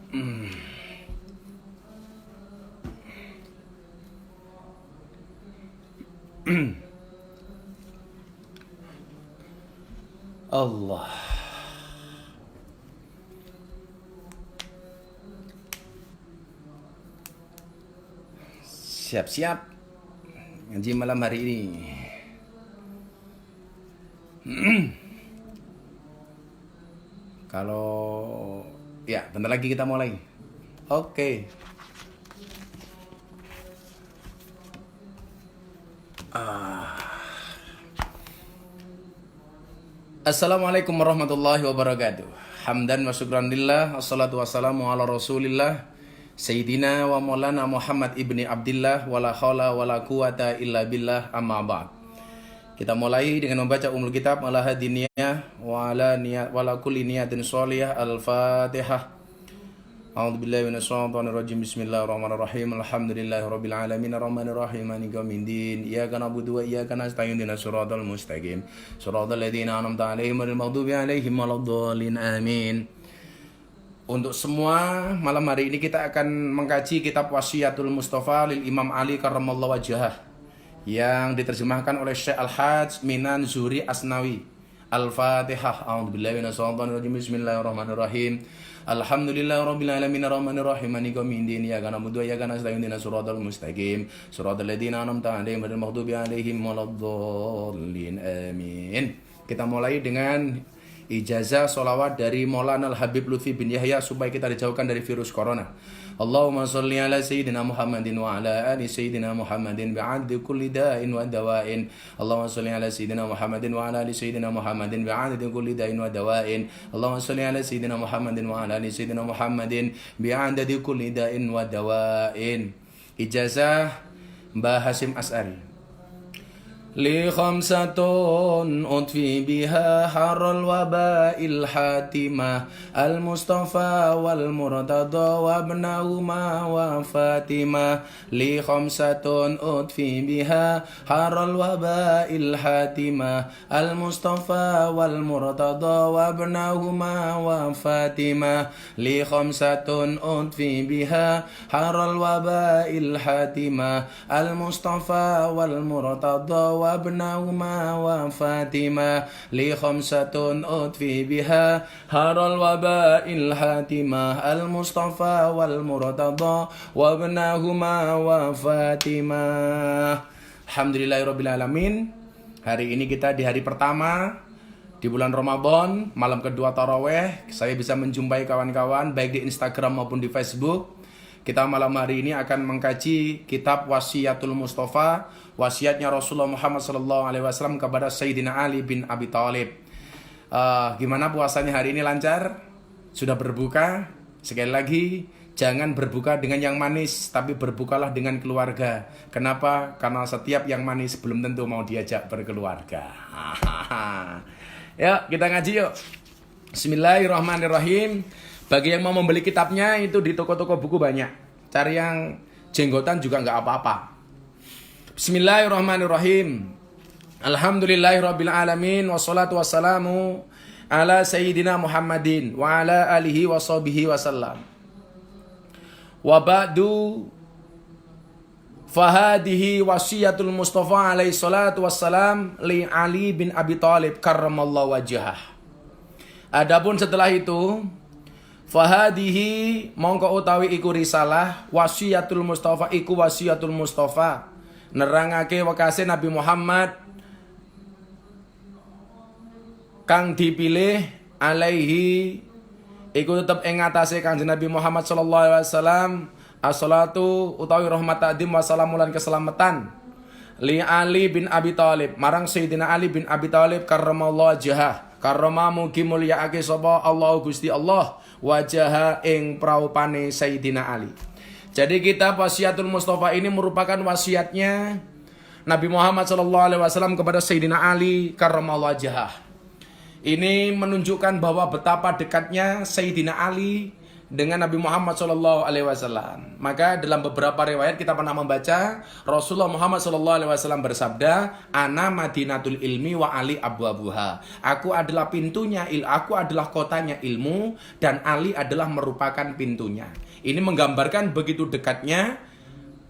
Allah. Siap-siap ngaji malam hari ini. Kalau ya bentar lagi kita mulai. Oke. Assalamualaikum warahmatullahi wabarakatuh. Hamdan wa syukran lillah, assalatu wassalamu ala rasulillah Sayyidina wa maulana Muhammad ibni Abdillah, wala khawla wala quwata illa billah, amma ba'd. Kita mulai dengan membaca umul kitab ala hadiniyah wa ala kulli niyatin sholiyah. Al-Fatihah. A'udzubillahi minasyaitonir rajim. Bismillahirrahmanirrahim. Alhamdulillahirabbil alamin arrahmanir rahim maliki yaumiddin. Iyyaka na'budu wa iyyaka nasta'in ihdinas siratal mustaqim. Shiratal ladzina an'amta 'alaihim ghairil maghdubi 'alaihim waladdallin. Amin. Untuk semua, malam hari ini kita akan mengkaji kitab Wasiyatul Mustafa lil Imam Ali karramallahu wajhah yang diterjemahkan oleh Syekh Al-Hajj Minan Zuri Asnawi. Al-Fatihah. A'udzubillahi minasyaitonir rajim. Bismillahirrahmanirrahim. Alhamdulillahirabbil alamin arrahmanir rahim maliki yaumiddin. Iyyaka na'budu wa iyyaka nasta'in ihdinas siratal mustaqim. Shiratal ladzina an'amta 'alaihim ghairil maghdubi 'alaihim waladdallin. Amin. Kita mulai dengan ijazah sholawat dari Maulana Al-Habib Lutfi bin Yahya supaya kita dijauhkan dari virus corona. Allahumma sholli ala sayyidina Muhammadin wa ala ali sayyidina Muhammadin bi'addi kulli da'in wa dawa'in. Allahumma sholli ala sayyidina Muhammadin wa ala ali sayyidina Muhammadin bi'addi kulli da'in wa dawa'in. Allahumma sholli ala sayyidina Muhammadin wa ala ali sayyidina Muhammadin bi'addi kulli da'in wa dawa'in. Ijazah Mbah Hasyim As'ari. Li khamsatun utfi biha harral waba'il hatimah al-Mustafa wal Murtada wa ibnahuma wa Fatimah. Li khamsatun utfi biha harral waba'il hatimah al-Mustafa wal Murtada wa ibnahuma wa Fatimah. Li khamsatun utfi biha harral waba'il hatimah al-Mustafa wal Murtada wa abnahuma wa Fatimah. Li khamsatun utfi biha haral waba'il hatimah al-Mustafa wal Murtada wa abnahuma wa Fatimah. Alhamdulillahirabbil alamin. Hari ini kita di hari pertama di bulan Ramadan, malam kedua tarawih. Saya bisa menjumpai kawan-kawan baik di Instagram maupun di Facebook. Kita malam hari ini akan mengkaji kitab Wasiyatul Mustafa, wasiatnya Rasulullah Muhammad SAW kepada Sayyidina Ali bin Abi Thalib. Gimana puasanya hari ini, lancar? Sudah berbuka? Sekali lagi, jangan berbuka dengan yang manis, tapi berbukalah dengan keluarga. Kenapa? Karena setiap yang manis belum tentu mau diajak berkeluarga. Yuk, kita ngaji yuk. Bismillahirrahmanirrahim. Bagi yang mau membeli kitabnya, itu di toko-toko buku banyak. Cari yang jenggotan juga nggak apa-apa. Bismillahirrahmanirrahim. Alhamdulillahirabbil alamin wassalatu wassalamu ala sayyidina Muhammadin wa ala alihi washabihi wasallam. Wa ba'du fahadihi wasiyatul Mustafa alaihi salatu wassalam li Ali bin Abi Thalib karramallahu wajhah. Adapun setelah itu, fahadihi mongko utawi iku risalah wasiyatul Mustafa, iku wasiyatul Mustafa nerangake wekase Nabi Muhammad kang dipilih alaihi iku tetep ing atase Kanjeng Nabi Muhammad sallallahu alaihi wasallam as-salatu utawi rahmat ta'dim wa salamu lan keselamatan li Ali bin Abi Thalib marang Sayyidina Ali bin Abi Thalib karramallahu wajhah. Karena mugi mulyaake sapa Allah Gusti Allah wajah ing praupane Sayyidina Ali. Jadi kitab Wasiyatul Mustafa ini merupakan wasiatnya Nabi Muhammad SAW kepada Sayyidina Ali karramallahu wajhah. Ini menunjukkan bahwa betapa dekatnya Sayyidina Ali dengan Nabi Muhammad SAW. Maka dalam beberapa riwayat kita pernah membaca Rasulullah Muhammad SAW bersabda, "Ana Madinatul ilmi wa Ali abwabuha." Aku adalah pintunya, aku adalah kotanya ilmu, dan Ali adalah merupakan pintunya. Ini menggambarkan begitu dekatnya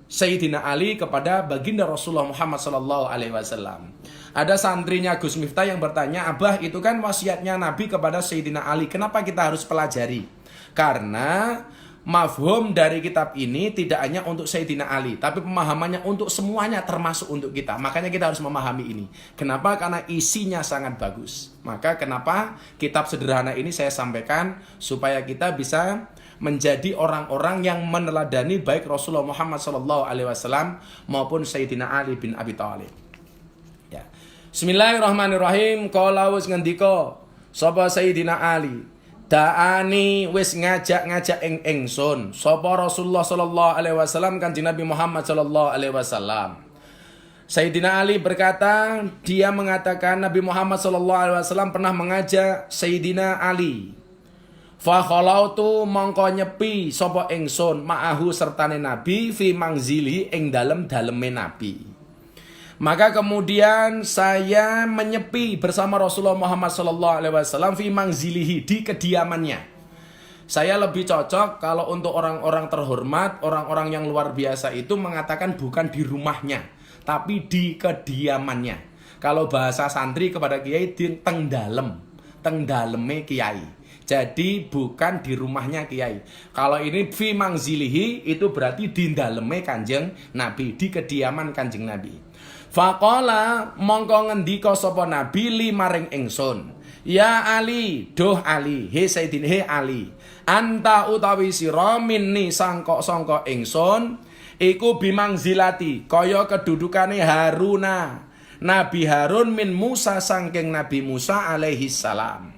Sayyidina Ali kepada baginda Rasulullah Muhammad SAW. Ada santrinya Gus Miftah yang bertanya, "Abah, itu kan wasiatnya Nabi kepada Sayyidina Ali, kenapa kita harus pelajari?" Karena mafhum dari kitab ini tidak hanya untuk Sayyidina Ali, tapi pemahamannya untuk semuanya, termasuk untuk kita. Makanya kita harus memahami ini. Kenapa? Karena isinya sangat bagus. Maka kenapa kitab sederhana ini saya sampaikan, supaya kita bisa menjadi orang-orang yang meneladani baik Rasulullah Muhammad SAW maupun Sayyidina Ali bin Abi Thalib. Ya. Bismillahirrahmanirrahim. Qala wis ngendika sapa Sayyidina Ali, "Da'ani wis ngajak-ngajak ingsun sapa Rasulullah sallallahu alaihi wasallam, Kanjeng Nabi Muhammad sallallahu alaihi wasallam." Sayyidina Ali berkata, dia mengatakan Nabi Muhammad sallallahu alaihi wasallam pernah mengajak Sayyidina Ali. Fa khalautu mongko nyepi sapa ingsun ma'ahu sertane Nabi fi mangzili ing dalem-daleme Nabi. Maka kemudian saya menyepi bersama Rasulullah Muhammad SAW fi mangzilihi, di kediamannya. Saya lebih cocok kalau untuk orang-orang terhormat, orang-orang yang luar biasa itu mengatakan bukan di rumahnya, tapi di kediamannya. Kalau bahasa santri kepada kiai, di teng daleme kiai. Jadi bukan di rumahnya kiai. Kalau ini fi mangzilihi itu berarti di daleme Kanjeng Nabi, di kediaman Kanjeng Nabi. Faqala mongko ngendika sapa Nabi li maring ingsun, "Ya Ali, doh Ali, he Sayyidina he Ali, anta utawi sira minni sangka ingsun iku bimangzilati kaya kedudukane Haruna, Nabi Harun min Musa sangking Nabi Musa alaihi salam.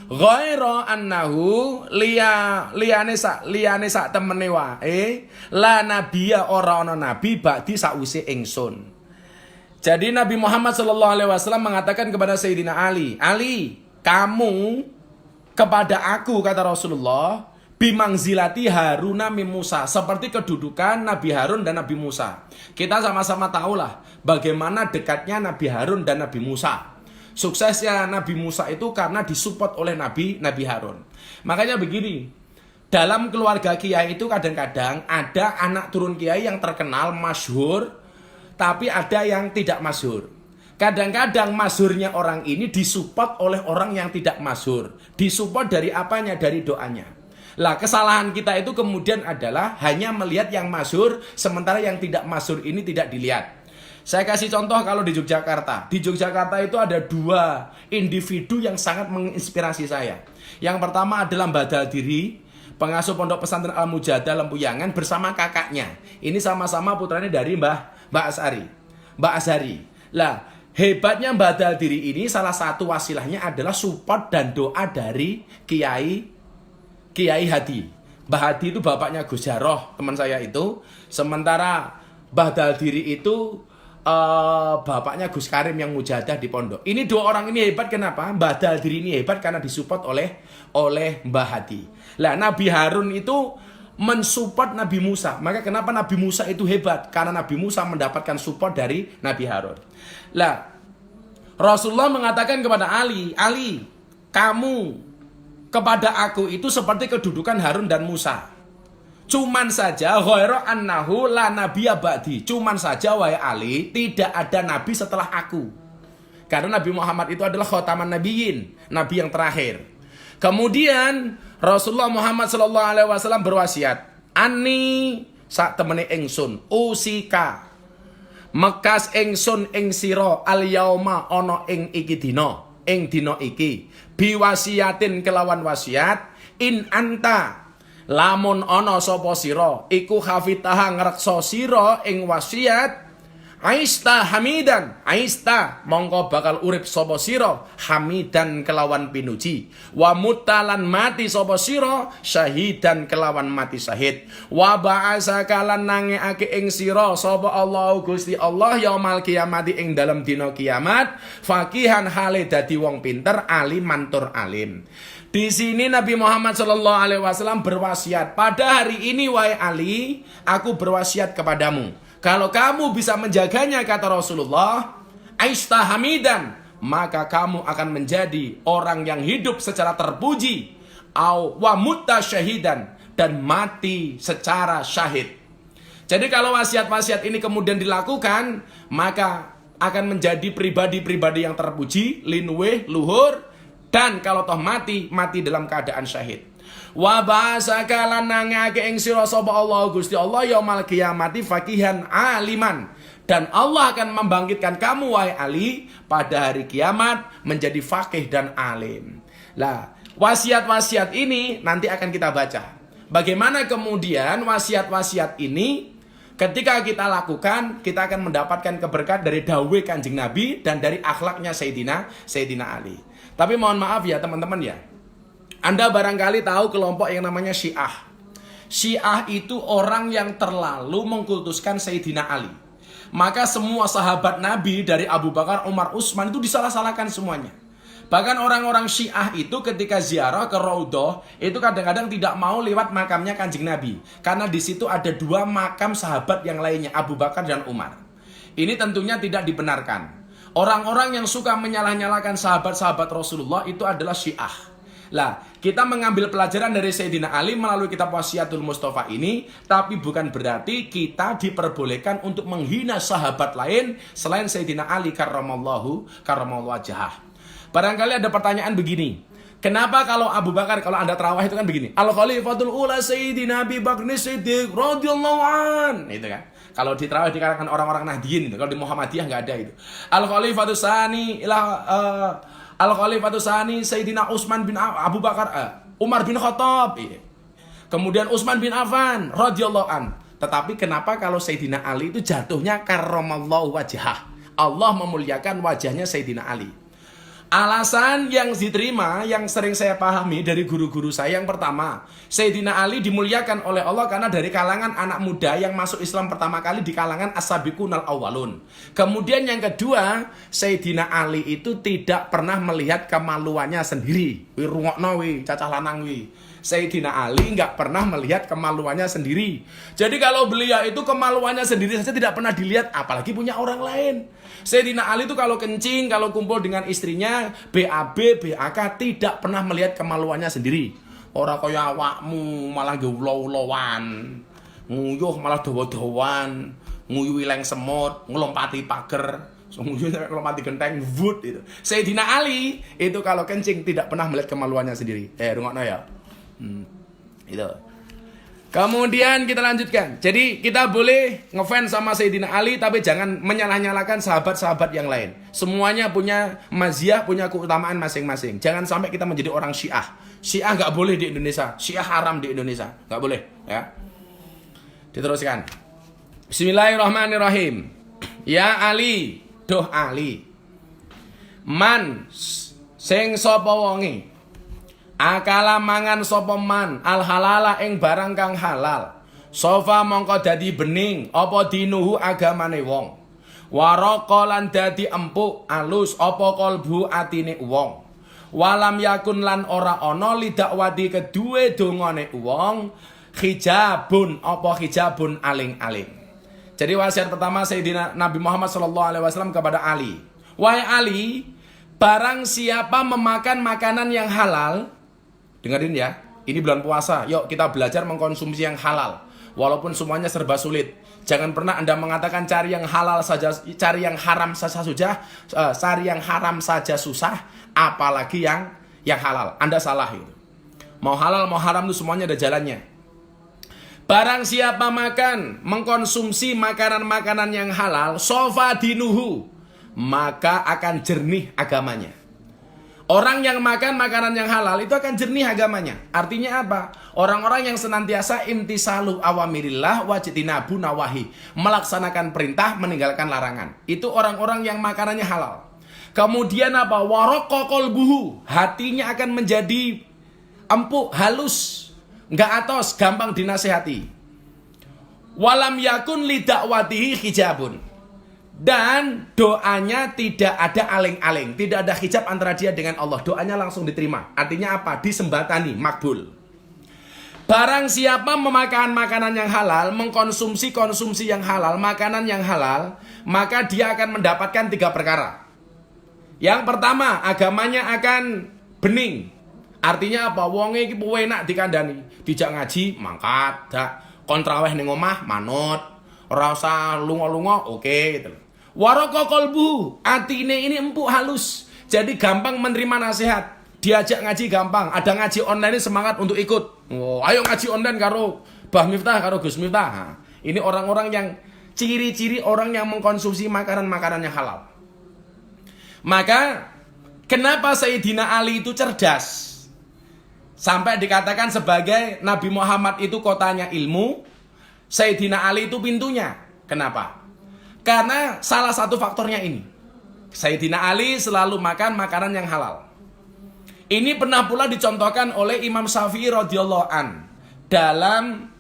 Ghaira annahu liyane sak temene wae la nabiya ora ana nabi ba'di sakwise ingsun. Jadi Nabi Muhammad sallallahu alaihi wasallam mengatakan kepada Sayyidina Ali, "Ali, kamu kepada aku," kata Rasulullah, "bimangzilati Haruna min Musa," seperti kedudukan Nabi Harun dan Nabi Musa. Kita sama-sama tahulah bagaimana dekatnya Nabi Harun dan Nabi Musa. Suksesnya Nabi Musa itu karena disupport oleh Nabi Harun. Makanya begini, dalam keluarga kiai itu kadang-kadang ada anak turun kiai yang terkenal, masyhur, tapi ada yang tidak masyhur. Kadang-kadang masyhurnya orang ini disupport oleh orang yang tidak masyhur. Disupport dari apanya? Dari doanya. Lah, kesalahan kita itu kemudian adalah hanya melihat yang masyhur, sementara yang tidak masyhur ini tidak dilihat. Saya kasih contoh kalau di Yogyakarta. Di Yogyakarta itu ada dua individu yang sangat menginspirasi saya. Yang pertama adalah Mbah Daldiri, pengasuh Pondok Pesantren Al-Mujadah Lempuyangan bersama kakaknya. Ini sama-sama putranya dari Mbah Azhari. Lah, hebatnya Mbah Daldiri ini salah satu wasilahnya adalah support dan doa dari Kiai Hadi. Mbah Hadi itu bapaknya Gus Jaroh, teman saya itu. Sementara Mbah Daldiri itu bapaknya Gus Karim yang mujahadah di pondok. Ini dua orang ini hebat, kenapa? Mbah Daldiri ini hebat karena disupport oleh Mbah Hadi. Lah, Nabi Harun itu mensupport Nabi Musa. Maka kenapa Nabi Musa itu hebat? Karena Nabi Musa mendapatkan support dari Nabi Harun. Lah, Rasulullah mengatakan kepada Ali, "Ali, kamu kepada aku itu seperti kedudukan Harun dan Musa. Cuman saja ghaira annahu la nabiyya ba'di. Cuman saja wahai Ali, tidak ada nabi setelah aku." Karena Nabi Muhammad itu adalah khataman nabiyyin, nabi yang terakhir. Kemudian Rasulullah Muhammad sallallahu alaihi wasallam berwasiat, "Ani sak temene ingsun usika mekas ingsun ing sira al yauma ana ing iki dina, ing dina iki biwasiatin kelawan wasiat in anta lamun ana sapa sira iku hafitaha ngreksa sira ing wasiat Aista hamidan, aista mongko bakal urip sapa sira hamidan kelawan pinuji, wa mutalan mati sapa sira syahidan kelawan mati syahid, wa ba'asaka lan nangeake ing sira sapa Allah Gusti Allah yaumal kiamati ing dalem dina kiamat faqihan hale dadi wong pinter aliman tur alim. Di sini Nabi Muhammad SAW berwasiat, pada hari ini wahai Ali, aku berwasiat kepadamu. Kalau kamu bisa menjaganya, kata Rasulullah, aista hamidan, maka kamu akan menjadi orang yang hidup secara terpuji, wa mutta syahidan, dan mati secara syahid. Jadi kalau wasiat-wasiat ini kemudian dilakukan, maka akan menjadi pribadi-pribadi yang terpuji, linweh, luhur, dan kalau toh mati dalam keadaan syahid. Wa ba'asaka lan nangake ing sira sapa Allah Gusti Allah yaumal qiyamati faqihan aliman, dan Allah akan membangkitkan kamu wahai Ali pada hari kiamat menjadi faqih dan alim. Lah, wasiat-wasiat ini nanti akan kita baca. Bagaimana kemudian wasiat-wasiat ini ketika kita lakukan, kita akan mendapatkan keberkahan dari dawuh Kanjeng Nabi dan dari akhlaknya Sayyidina Ali. Tapi mohon maaf ya teman-teman ya, Anda barangkali tahu kelompok yang namanya Syiah. Syiah itu orang yang terlalu mengkultuskan Sayyidina Ali. Maka semua sahabat Nabi dari Abu Bakar, Umar, Utsman itu disalah-salahkan semuanya. Bahkan orang-orang Syiah itu ketika ziarah ke Raudhah itu kadang-kadang tidak mau lewat makamnya Kanjeng Nabi, karena di situ ada 2 makam sahabat yang lainnya, Abu Bakar dan Umar. Ini tentunya tidak dibenarkan. Orang-orang yang suka menyalah-nyalahkan sahabat-sahabat Rasulullah itu adalah Syiah. Lah, kita mengambil pelajaran dari Sayyidina Ali melalui kitab Wasiatul Mustafa ini, tapi bukan berarti kita diperbolehkan untuk menghina sahabat lain selain Sayyidina Ali karramallahu wajhah. Barangkali ada pertanyaan begini, kenapa kalau Abu Bakar, kalau Anda terawih itu kan begini, Al-Khalifatul Ula Sayyidina Abi Bakr Siddiq radhiyallahu an, itu kan. Kalau di terawih di kalangan orang-orang Nahdien itu, kalau di Muhammadiyah nggak ada itu. Al-Khalifatus Tsani Al-Khalifatus Tsani Sayyidina Utsman bin Abu Bakar, Umar bin Khattab. Kemudian Utsman bin Affan radhiyallahu an. Tetapi kenapa kalau Sayyidina Ali itu jatuhnya karramallahu wajhah? Allah memuliakan wajahnya Sayyidina Ali. Alasan yang diterima, yang sering saya pahami dari guru-guru saya, yang pertama, Sayyidina Ali dimuliakan oleh Allah karena dari kalangan anak muda yang masuk Islam pertama kali di kalangan as-sabiqunal awwalun. Kemudian yang kedua, Sayyidina Ali itu tidak pernah melihat kemaluannya sendiri. Wi rungokno wi, cacah lanang wi. Sayyidina Ali nggak pernah melihat kemaluannya sendiri. Jadi kalau beliau itu kemaluannya sendiri saja tidak pernah dilihat, apalagi punya orang lain. Sayyidina Ali itu kalau kencing, kalau kumpul dengan istrinya, BAB, BAK, tidak pernah melihat kemaluannya sendiri. Orang kaya awakmu malah geulo-ulowan, nguyuh malah dawa-dawan, nguyuh ileng semut, ngelompati pager, nguyuh ngelompati genteng, wood itu. Sayyidina Ali itu kalau kencing tidak pernah melihat kemaluannya sendiri. Rungokno ya. Itu. Kemudian kita lanjutkan. Jadi kita boleh ngefans sama Sayyidina Ali, tapi jangan menyalah-nyalakan sahabat-sahabat yang lain. Semuanya punya maziyah, punya keutamaan masing-masing. Jangan sampai kita menjadi orang Syiah. Syiah nggak boleh di Indonesia. Syiah haram di Indonesia, nggak boleh. Ya. Diteruskan. Bismillahirrahmanirrahim. Ya Ali, doh Ali. Man sing sapa wonge akala mangan sapa man al halala ing barang kang halal, sofa mongko dadi bening apa dinuhu agamane wong, waraka lan dadi empuk alus apa kalbu atine wong, walam yakun lan ora ana lidakwati kedue dongane wong hijabun apa hijabun aling-aling. Jadi wasiat pertama Sayyidina Nabi Muhammad SAW kepada Ali, wahai Ali, barang siapa memakan makanan yang halal, dengerin ya, ini bulan puasa, yuk kita belajar mengkonsumsi yang halal. Walaupun semuanya serba sulit, jangan pernah Anda mengatakan cari yang halal saja, cari yang haram saja cari yang haram saja susah, apalagi yang halal. Anda salah itu. Mau halal mau haram itu semuanya ada jalannya. Barang siapa mengkonsumsi makanan-makanan yang halal, sofa dinuhu, maka akan jernih agamanya. Orang yang makan makanan yang halal itu akan jernih agamanya. Artinya apa? Orang-orang yang senantiasa imtisalu awamirillah wajtinabu nawahi, melaksanakan perintah, meninggalkan larangan. Itu orang-orang yang makanannya halal. Kemudian apa? Waraqqa qalbuhu, hatinya akan menjadi empuk, halus, enggak atos, gampang dinasehati. Walam yakun lidakwatihi hijabun. Dan doanya tidak ada aling-aling, tidak ada hijab antara dia dengan Allah. Doanya langsung diterima. Artinya apa? Disembatani, makbul. Barang siapa memakan makanan yang halal, mengkonsumsi konsumsi yang halal, makanan yang halal, maka dia akan mendapatkan 3 perkara. Yang pertama, agamanya akan bening. Artinya apa? Wonge iki enak dikandani. Dijak ngaji, mangkat, dak kontraweh ning omah, manut. Ora usah lunga-lunga, oke gitu. Waraqqa qalbu, atine ini empuk halus. Jadi gampang menerima nasihat. Diajak ngaji gampang. Ada ngaji online ini semangat untuk ikut. Oh, ayo ngaji online karo Bah Miftah, karo Gus Miftah. Nah, ini orang-orang yang ciri-ciri orang yang mengkonsumsi makanan-makanan yang halal. Maka kenapa Sayyidina Ali itu cerdas? Sampai dikatakan sebagai Nabi Muhammad itu kotanya ilmu, Sayyidina Ali itu pintunya. Kenapa? Karena salah satu faktornya ini. Sayyidina Ali selalu makan makanan yang halal. Ini pernah pula dicontohkan oleh Imam Syafi'i radhiyallahu an dalam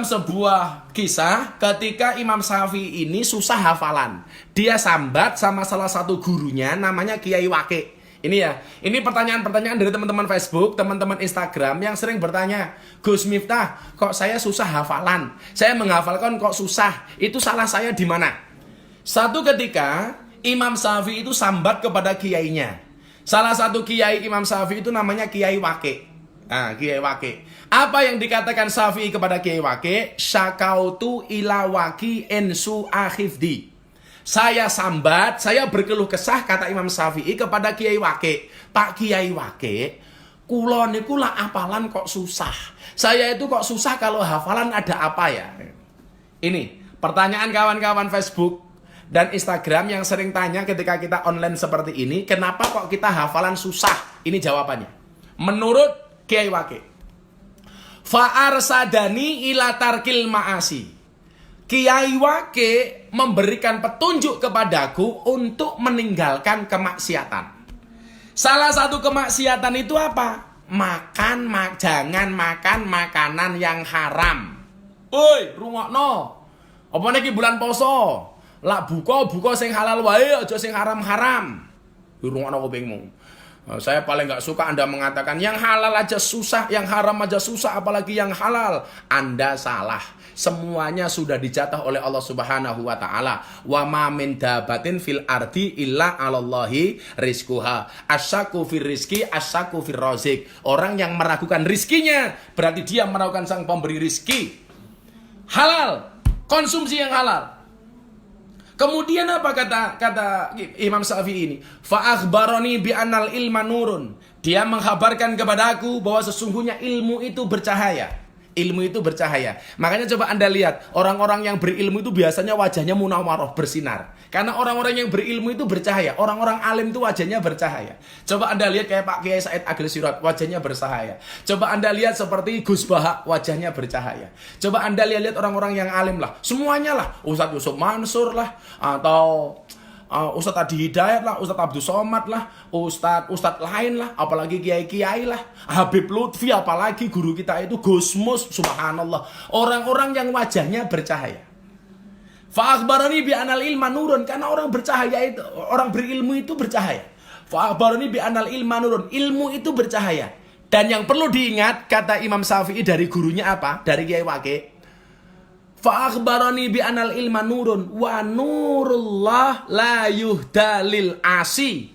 sebuah kisah ketika Imam Syafi'i ini susah hafalan. Dia sambat sama salah satu gurunya namanya Kiai Waqi'. Ini ya, ini pertanyaan-pertanyaan dari teman-teman Facebook, teman-teman Instagram yang sering bertanya, Gus Miftah, kok saya susah hafalan? Saya menghafalkan kok susah? Itu salah saya di mana? Satu ketika Imam Syafi'i itu sambat kepada kiainya. Salah satu kiai Imam Syafi'i itu namanya Kiai Waqi'. Nah, Kiai Waqi'. Apa yang dikatakan Syafi'i kepada Kiai Waqi'? Syakautu ila waqi'in su'a hifdi. Saya sambat, saya berkeluh kesah, kata Imam Syafi'i kepada Kiai Waqi'. Pak Kiai Waqi', kula niku lah hafalan kok susah. Saya itu kok susah kalau hafalan ada apa ya? Ini pertanyaan kawan-kawan Facebook dan Instagram yang sering tanya ketika kita online seperti ini, kenapa kok kita hafalan susah? Ini jawabannya. Menurut Kiai Waqi', fa'arsadani ila tarkil ma'asi. Kiai Waqi' memberikan petunjuk kepadaku untuk meninggalkan kemaksiatan. Salah satu kemaksiatan itu apa? Jangan makan makanan yang haram. Oi, rungokno. Apa niki bulan poso? Lak buka sing halal wae, aja sing haram-haram. Rungokno kupingmu. Saya paling gak suka Anda mengatakan yang halal aja susah, yang haram aja susah, apalagi yang halal. Anda salah. Semuanya sudah dicatat oleh Allah Subhanahu wa taala. Wa ma min dabatin fil ardi illa 'alallahi rizquha. Asyaku fir rizqi, asyaku fir razik. Orang yang meragukan rizkinya berarti dia meragukan sang pemberi rizki. Halal, konsumsi yang halal. Kemudian apa kata Imam Syafi'i ini? Fa akhbarani bi anal ilma nurun. Dia menghabarkan kepadaku bahwa sesungguhnya ilmu itu bercahaya. Ilmu itu bercahaya. Makanya coba Anda lihat, orang-orang yang berilmu itu biasanya wajahnya munawwarah, bersinar. Karena orang-orang yang berilmu itu bercahaya. Orang-orang alim itu wajahnya bercahaya. Coba Anda lihat kayak Pak Kiai Said Agil Sirot, wajahnya bercahaya. Coba Anda lihat seperti Gus Bahak, wajahnya bercahaya. Coba Anda lihat orang-orang yang alim lah. Semuanya lah. Ustadz Yusuf Mansur lah. Atau Ustadz Adi Hidayat lah, Ustadz Abdul Somad lah, Ustadz lain lah, apalagi kiai-kiai lah, Habib Lutfi, apalagi guru kita itu Gusmus, subhanallah. Orang-orang yang wajahnya bercahaya. Fa akhbarani bi anal ilma nurun, karena orang bercahaya itu, orang berilmu itu bercahaya. Fa akhbarani bi anal ilma nurun, ilmu itu bercahaya. Dan yang perlu diingat, kata Imam Syafi'i dari gurunya apa? Dari Kiai Waqi'. Fa akhbarani bi anal ilma nurun wa nurullah la yuhda lil asi.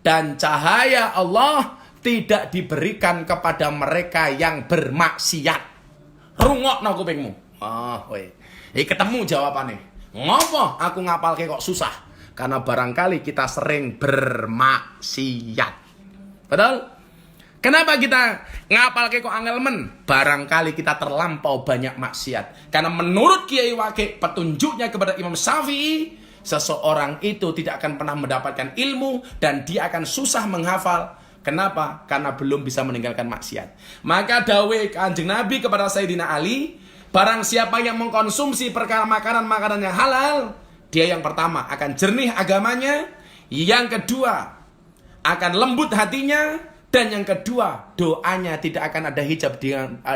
Dan cahaya Allah tidak diberikan kepada mereka yang bermaksiat. Rungokno kupingmu. Ketemu jawabannya. Ngopo aku ngapalke kok susah? Karena barangkali kita sering bermaksiat. Betul? Kenapa kita ngapal kok angel men? Barangkali kita terlampau banyak maksiat. Karena menurut Kiai Waqi', petunjuknya kepada Imam Syafi'i, seseorang itu tidak akan pernah mendapatkan ilmu dan dia akan susah menghafal. Kenapa? Karena belum bisa meninggalkan maksiat. Maka dawuh Kanjeng Nabi kepada Sayyidina Ali, barang siapa yang mengkonsumsi perkara makanan-makanan yang halal, dia yang pertama akan jernih agamanya, yang kedua akan lembut hatinya, dan yang kedua doanya tidak akan ada hijab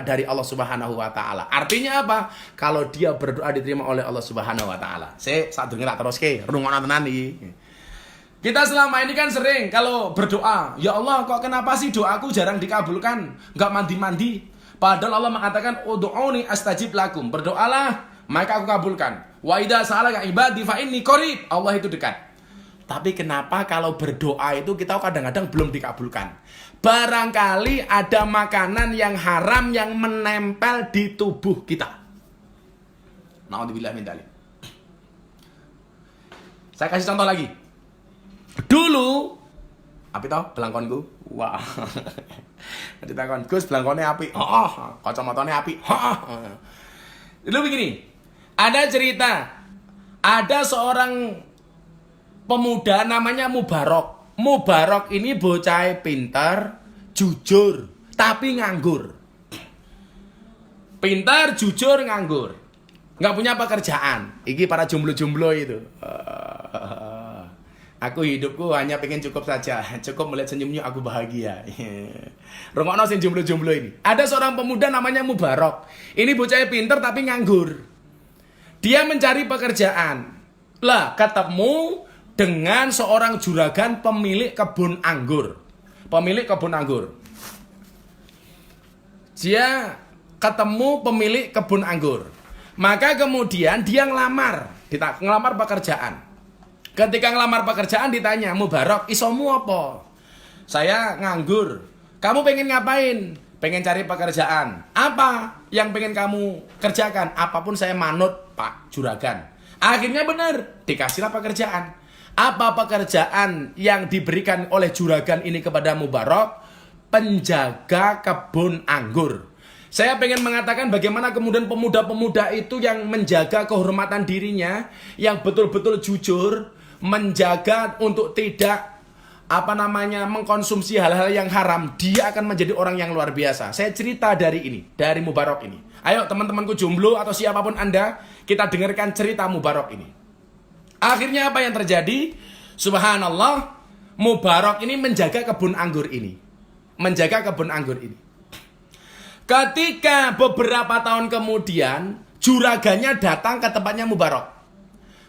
dari Allah Subhanahu wa taala. Artinya apa? Kalau dia berdoa diterima oleh Allah Subhanahu wa taala. Saya saat dengar terus ke rungono tenan iki. Kita selama ini kan sering kalau berdoa, ya Allah kok kenapa sih doaku jarang dikabulkan, nggak mandi-mandi. Padahal Allah mengatakan, ud'uni astajib lakum, berdoalah maka aku kabulkan. Wa idza sa'alaka ibadi fa inni qarib, Allah itu dekat. Tapi kenapa kalau berdoa itu kita kadang-kadang belum dikabulkan? Barangkali ada makanan yang haram yang menempel di tubuh kita. Na'udzubillah min dzalik. Saya kasih contoh lagi. Dulu apa itu belangkonku? Wah. Ditakon, "Gus, belangkone apik." Heeh. Kacamatane apik. Heeh. Dulu begini. Ada cerita. Ada seorang pemuda namanya Mubarok. Mubarok ini bocah pintar, jujur, tapi nganggur. Pintar, jujur, nganggur. Nggak punya pekerjaan. Iki para jomblo-jomblo itu. Aku hidupku hanya pengen cukup saja. Cukup melihat senyumnya aku bahagia. Rungokno sing jomblo-jomblo ini. Ada seorang pemuda namanya Mubarok. Ini bocah pintar tapi nganggur. Dia mencari pekerjaan. Lah, ketemu dengan seorang juragan pemilik kebun anggur. Pemilik kebun anggur. Dia ketemu pemilik kebun anggur. Maka kemudian dia ngelamar pekerjaan. Ketika ngelamar pekerjaan ditanya, "Mubarok, isomu apa?" "Saya nganggur." "Kamu pengen ngapain?" "Pengen cari pekerjaan." "Apa yang pengen kamu kerjakan?" "Apapun saya manut, Pak Juragan." Akhirnya benar, dikasihlah pekerjaan. Apa pekerjaan yang diberikan oleh juragan ini kepada Mubarok? Penjaga kebun anggur. Saya pengen mengatakan bagaimana kemudian pemuda-pemuda itu yang menjaga kehormatan dirinya, yang betul-betul jujur, menjaga untuk tidak mengkonsumsi hal-hal yang haram, dia akan menjadi orang yang luar biasa. Saya cerita dari Mubarok ini. Ayo teman-temanku jomblo atau siapapun Anda, kita dengarkan cerita Mubarok ini. Akhirnya apa yang terjadi? Subhanallah, Mubarok ini menjaga kebun anggur ini. Ketika beberapa tahun kemudian, juragannya datang ke tempatnya Mubarok.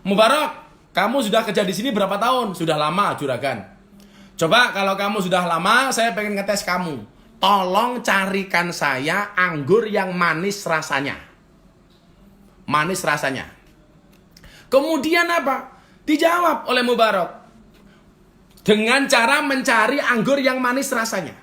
"Mubarok, kamu sudah kerja di sini berapa tahun?" "Sudah lama, juragan." "Coba kalau kamu sudah lama, saya pengen ngetes kamu. Tolong carikan saya anggur yang manis rasanya." Manis rasanya. Kemudian apa? Dijawab oleh Mubarok. Dengan cara mencari anggur yang manis rasanya.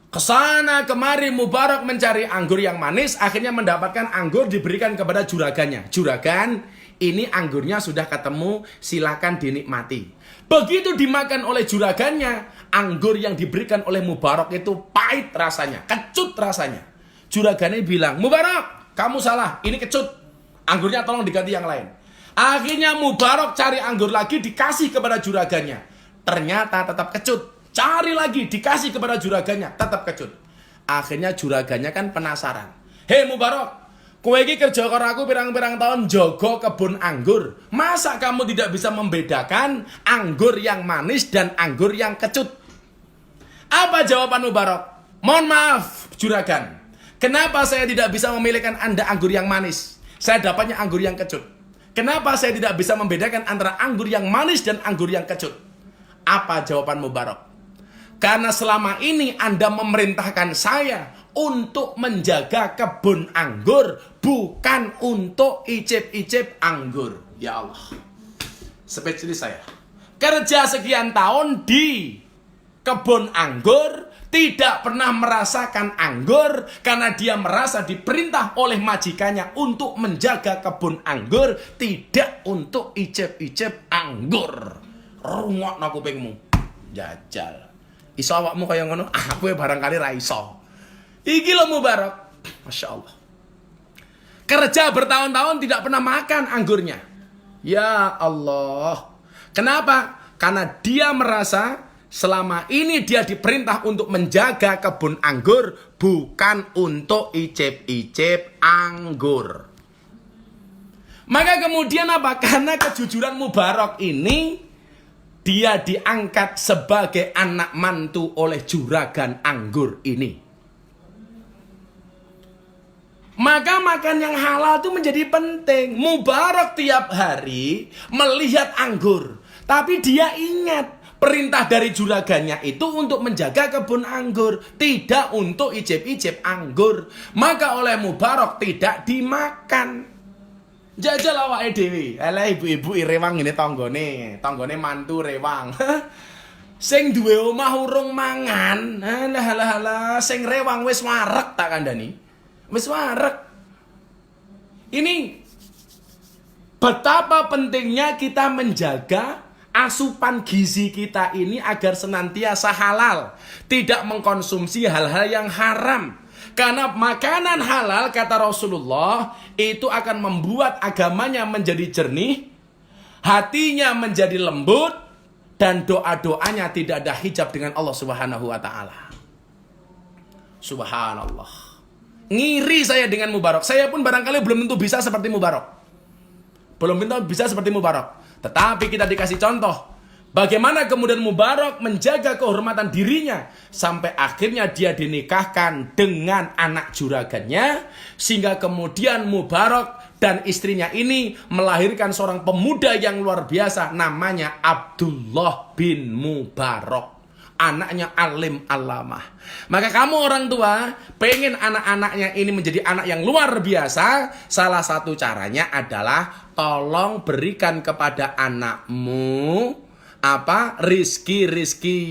Kesana kemari Mubarok mencari anggur yang manis, akhirnya mendapatkan anggur diberikan kepada juragannya. "Juragan, ini anggurnya sudah ketemu, silakan dinikmati." Begitu dimakan oleh juragannya, anggur yang diberikan oleh Mubarok itu pahit rasanya, kecut rasanya. Juragannya bilang, "Mubarok, kamu salah, ini kecut. Anggurnya tolong diganti yang lain." Akhirnya Mubarok cari anggur lagi, dikasih kepada juragannya. Ternyata tetap kecut. Cari lagi, dikasih kepada juragannya, tetap kecut. Akhirnya juragannya kan penasaran. "Hei Mubarok, kowe iki kerja karo aku pirang-pirang tahun jaga kebun anggur. Masa kamu tidak bisa membedakan anggur yang manis dan anggur yang kecut?" Apa jawaban Mubarok? "Mohon maaf, juragan. Kenapa saya tidak bisa memilihkan Anda anggur yang manis? Saya dapatnya anggur yang kecut. Kenapa saya tidak bisa membedakan antara anggur yang manis dan anggur yang kecut?" Apa jawaban Mubarok? "Karena selama ini Anda memerintahkan saya untuk menjaga kebun anggur, bukan untuk icip-icip anggur." Ya Allah. Spesialis saya. Kerja sekian tahun di kebun anggur, tidak pernah merasakan anggur, karena dia merasa diperintah oleh majikannya untuk menjaga kebun anggur, tidak untuk icip-icip anggur. Rungokno kupingmu. Jajal. Iso awakmu kaya ngono, aku barangkali ra iso. Iki lho Mubarok. Masya Allah. Kerja bertahun-tahun tidak pernah makan anggurnya. Ya Allah. Kenapa? Karena dia merasa selama ini dia diperintah untuk menjaga kebun anggur, bukan untuk icip-icip anggur. Maka kemudian apa? Karena kejujuran Mubarak ini, dia diangkat sebagai anak mantu oleh juragan anggur ini. Maka makan yang halal itu menjadi penting. Mubarak tiap hari melihat anggur, tapi dia ingat perintah dari juragannya itu untuk menjaga kebun anggur, tidak untuk icip-icip anggur. Maka oleh Mubarak tidak dimakan. Jajal awake dhewe. Alah ibu-ibu rewang ngene tanggane mantu rewang. Sing duwe omah urung mangan. Alah sing rewang wis wareg tak kandhani. Wis wareg. Ini betapa pentingnya kita menjaga asupan gizi kita ini agar senantiasa halal, tidak mengkonsumsi hal-hal yang haram. Karena makanan halal, kata Rasulullah, itu akan membuat agamanya menjadi jernih, hatinya menjadi lembut, dan doa-doanya tidak ada hijab dengan Allah Subhanahu wa Ta'ala. Subhanallah. Ngiri saya dengan Mubarak. Saya pun barangkali belum tentu bisa seperti Mubarak. Belum tentu bisa seperti Mubarak. Tetapi kita dikasih contoh bagaimana kemudian Mubarak menjaga kehormatan dirinya sampai akhirnya dia dinikahkan dengan anak juragannya, sehingga kemudian Mubarak dan istrinya ini melahirkan seorang pemuda yang luar biasa, namanya Abdullah bin Mubarak. Anaknya alim alamah. Maka kamu orang tua pengen anak-anaknya ini menjadi anak yang luar biasa, salah satu caranya adalah tolong berikan kepada anakmu rizki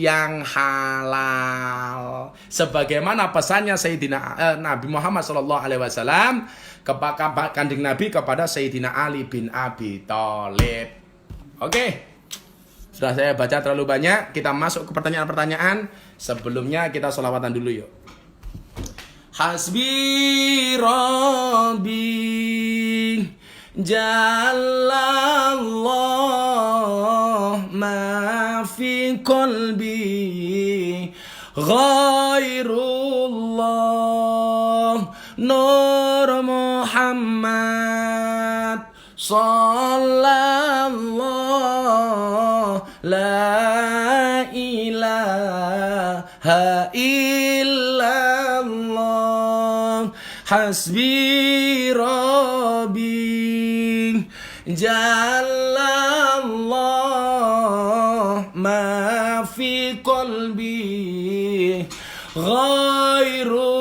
yang halal. Sebagaimana pesannya Sayyidina Nabi Muhammad SAW kepada Kanjeng Nabi kepada Sayyidina Ali bin Abi Thalib. Oke. Sudah saya baca terlalu banyak, kita masuk ke pertanyaan-pertanyaan. Sebelumnya kita sholawatan dulu yuk. Hasbi Rabbi Jalallah ma fi qalbi ghairullah Nur Muhammad Sallallahu la ilaha illallah Hasbi Rabbi Jalallah ma fi qalbi ghairullah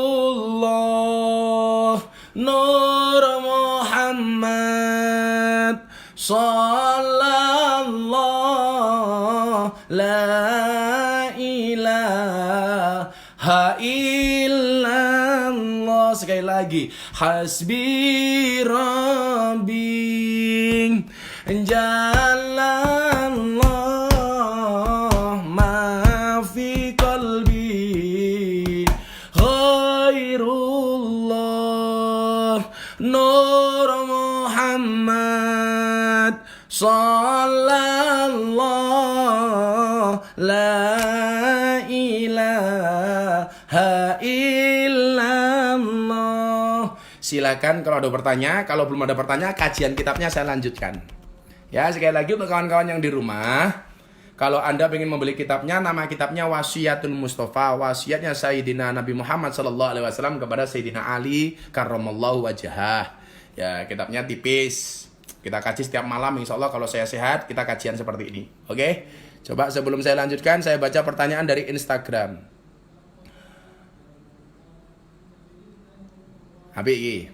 Nur Muhammad Sallallahu la ilaha illallah. Sekali lagi, Hasbi Rabbi Jalallah ma fi qalbi ghairullah Nur Muhammad Sallallahu la ilaha illallah. Silakan kalau ada bertanya. Kalau belum ada pertanyaan, kajian kitabnya saya lanjutkan. Ya, sekali lagi untuk kawan-kawan yang di rumah, kalau Anda ingin membeli kitabnya, nama kitabnya Wasiyatul Mustafa, wasiatnya Sayyidina Nabi Muhammad SAW kepada Sayyidina Ali karramallahu wajhah. Ya, kitabnya tipis. Kita kaji setiap malam, insya Allah kalau saya sehat, kita kajian seperti ini. Oke? Coba sebelum saya lanjutkan, saya baca pertanyaan dari Instagram. HBI.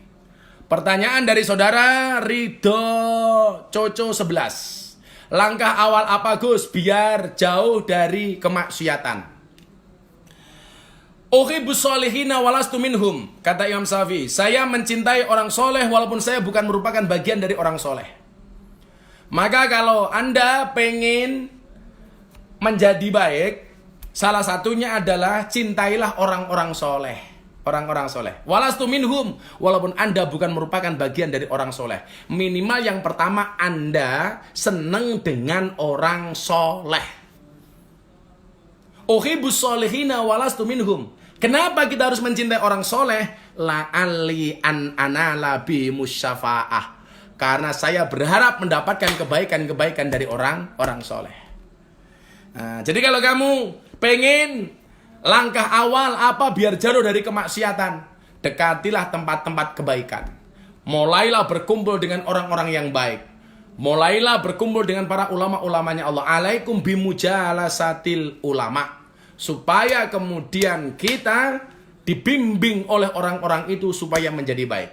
Pertanyaan dari saudara Ridho Coco 11. Langkah awal apa Gus biar jauh dari kemaksiatan? Uhibbus solihina walastu minhum. Kata Imam Syafi'i, saya mencintai orang soleh walaupun saya bukan merupakan bagian dari orang soleh. Maka kalau Anda pengen menjadi baik, salah satunya adalah cintailah orang-orang soleh. orang-orang soleh. Walastu minhum, walaupun Anda bukan merupakan bagian dari orang soleh. Minimal yang pertama, Anda senang dengan orang soleh. Uhibbus solihina walastu minhum. Kenapa kita harus mencintai orang soleh? La'alli an anala bi musyafa'ah. Karena saya berharap mendapatkan kebaikan-kebaikan dari orang soleh. Nah, jadi kalau kamu pengen langkah awal apa biar jauh dari kemaksiatan, dekatilah tempat-tempat kebaikan. Mulailah berkumpul dengan orang-orang yang baik. Mulailah berkumpul dengan para ulama-ulamanya Allah. Alaikum bimujalasatil ulama. Supaya kemudian kita dibimbing oleh orang-orang itu supaya menjadi baik.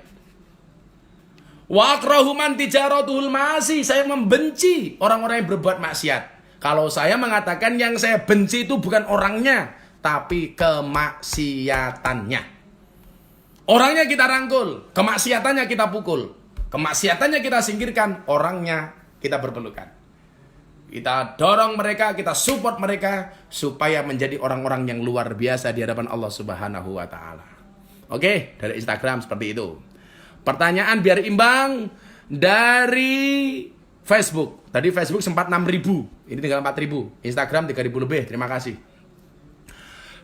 Wa akrahu man tijaratuhul ma'asi. Saya membenci orang-orang yang berbuat maksiat. Kalau saya mengatakan yang saya benci itu bukan orangnya, tapi kemaksiatannya. Orangnya kita rangkul, kemaksiatannya kita pukul. Kemaksiatannya kita singkirkan, orangnya kita berpelukan. Kita dorong mereka, kita support mereka supaya menjadi orang-orang yang luar biasa di hadapan Allah Subhanahu wa taala. Oke, dari Instagram seperti itu. Pertanyaan biar imbang dari Facebook. Tadi Facebook sempat 6.000, ini tinggal 4.000. Instagram 3.000 lebih. Terima kasih.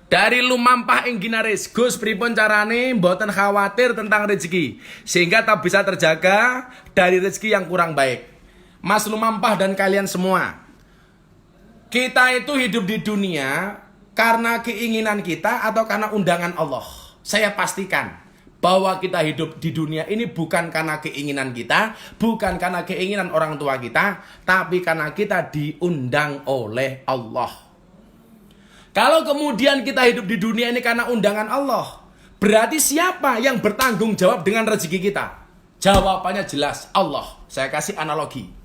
Dari Lumampah ing Ginaris, Gus pripun carane mboten khawatir tentang rezeki sehingga tak bisa terjaga dari rezeki yang kurang baik. Mas Lumampah dan kalian semua, kita itu hidup di dunia karena keinginan kita atau karena undangan Allah. Saya pastikan bahwa kita hidup di dunia ini bukan karena keinginan kita, bukan karena keinginan orang tua kita, tapi karena kita diundang oleh Allah. Kalau kemudian kita hidup di dunia ini karena undangan Allah, berarti siapa yang bertanggung jawab dengan rezeki kita? Jawabannya jelas, Allah. Saya kasih analogi.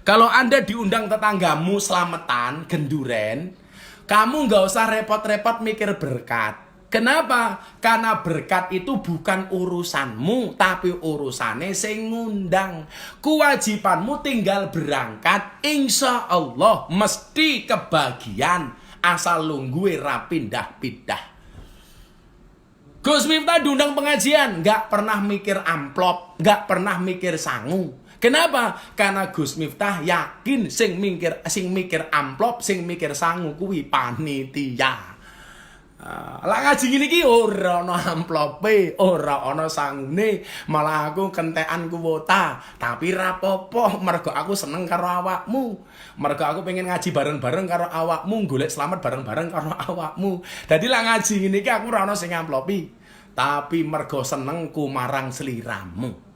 Kalau Anda diundang tetanggamu selamatan, genduren, kamu nggak usah repot-repot mikir berkat. Kenapa? Karena berkat itu bukan urusanmu, tapi urusannya sing ngundang. Kewajibanmu tinggal berangkat, insya Allah mesti kebagian, asal lungguwe ra pindah-pindah. Gus Miftah diundang pengajian, nggak pernah mikir amplop, nggak pernah mikir sangu. Kenapa? Karena Gus Miftah yakin sing mikir amplop, sing mikir sangu kuwi panitia. Lah ngaji ngene iki ora ana amplope, ora ana sangune, malah aku kentekan kuwota. Tapi ra apa-apa, mergo aku seneng karo awakmu. Mergo aku pengen ngaji bareng-bareng karo awakmu, golek selamat bareng-bareng karo awakmu. Dadi lah ngaji ngene iki aku ora ana sing amplopi, tapi mergo senengku marang sliramu.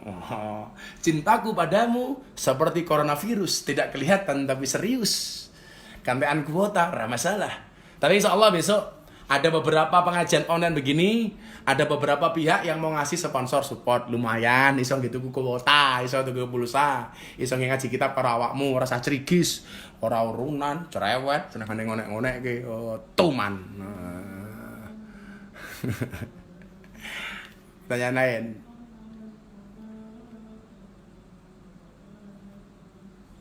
Oh, cintaku padamu seperti coronavirus, tidak kelihatan tapi serius. Kantean kuota, ora masalah. Tapi insya Allah besok ada beberapa pengajian online begini, ada beberapa pihak yang mau ngasih sponsor support lumayan, iso gitu kuota, iso tuku pulsa, iso ngaji kitab karo awakmu, rasa cerigis, ora urunan, cerewet, senengane ngonek-ngonek ke tuman. Tanya lain.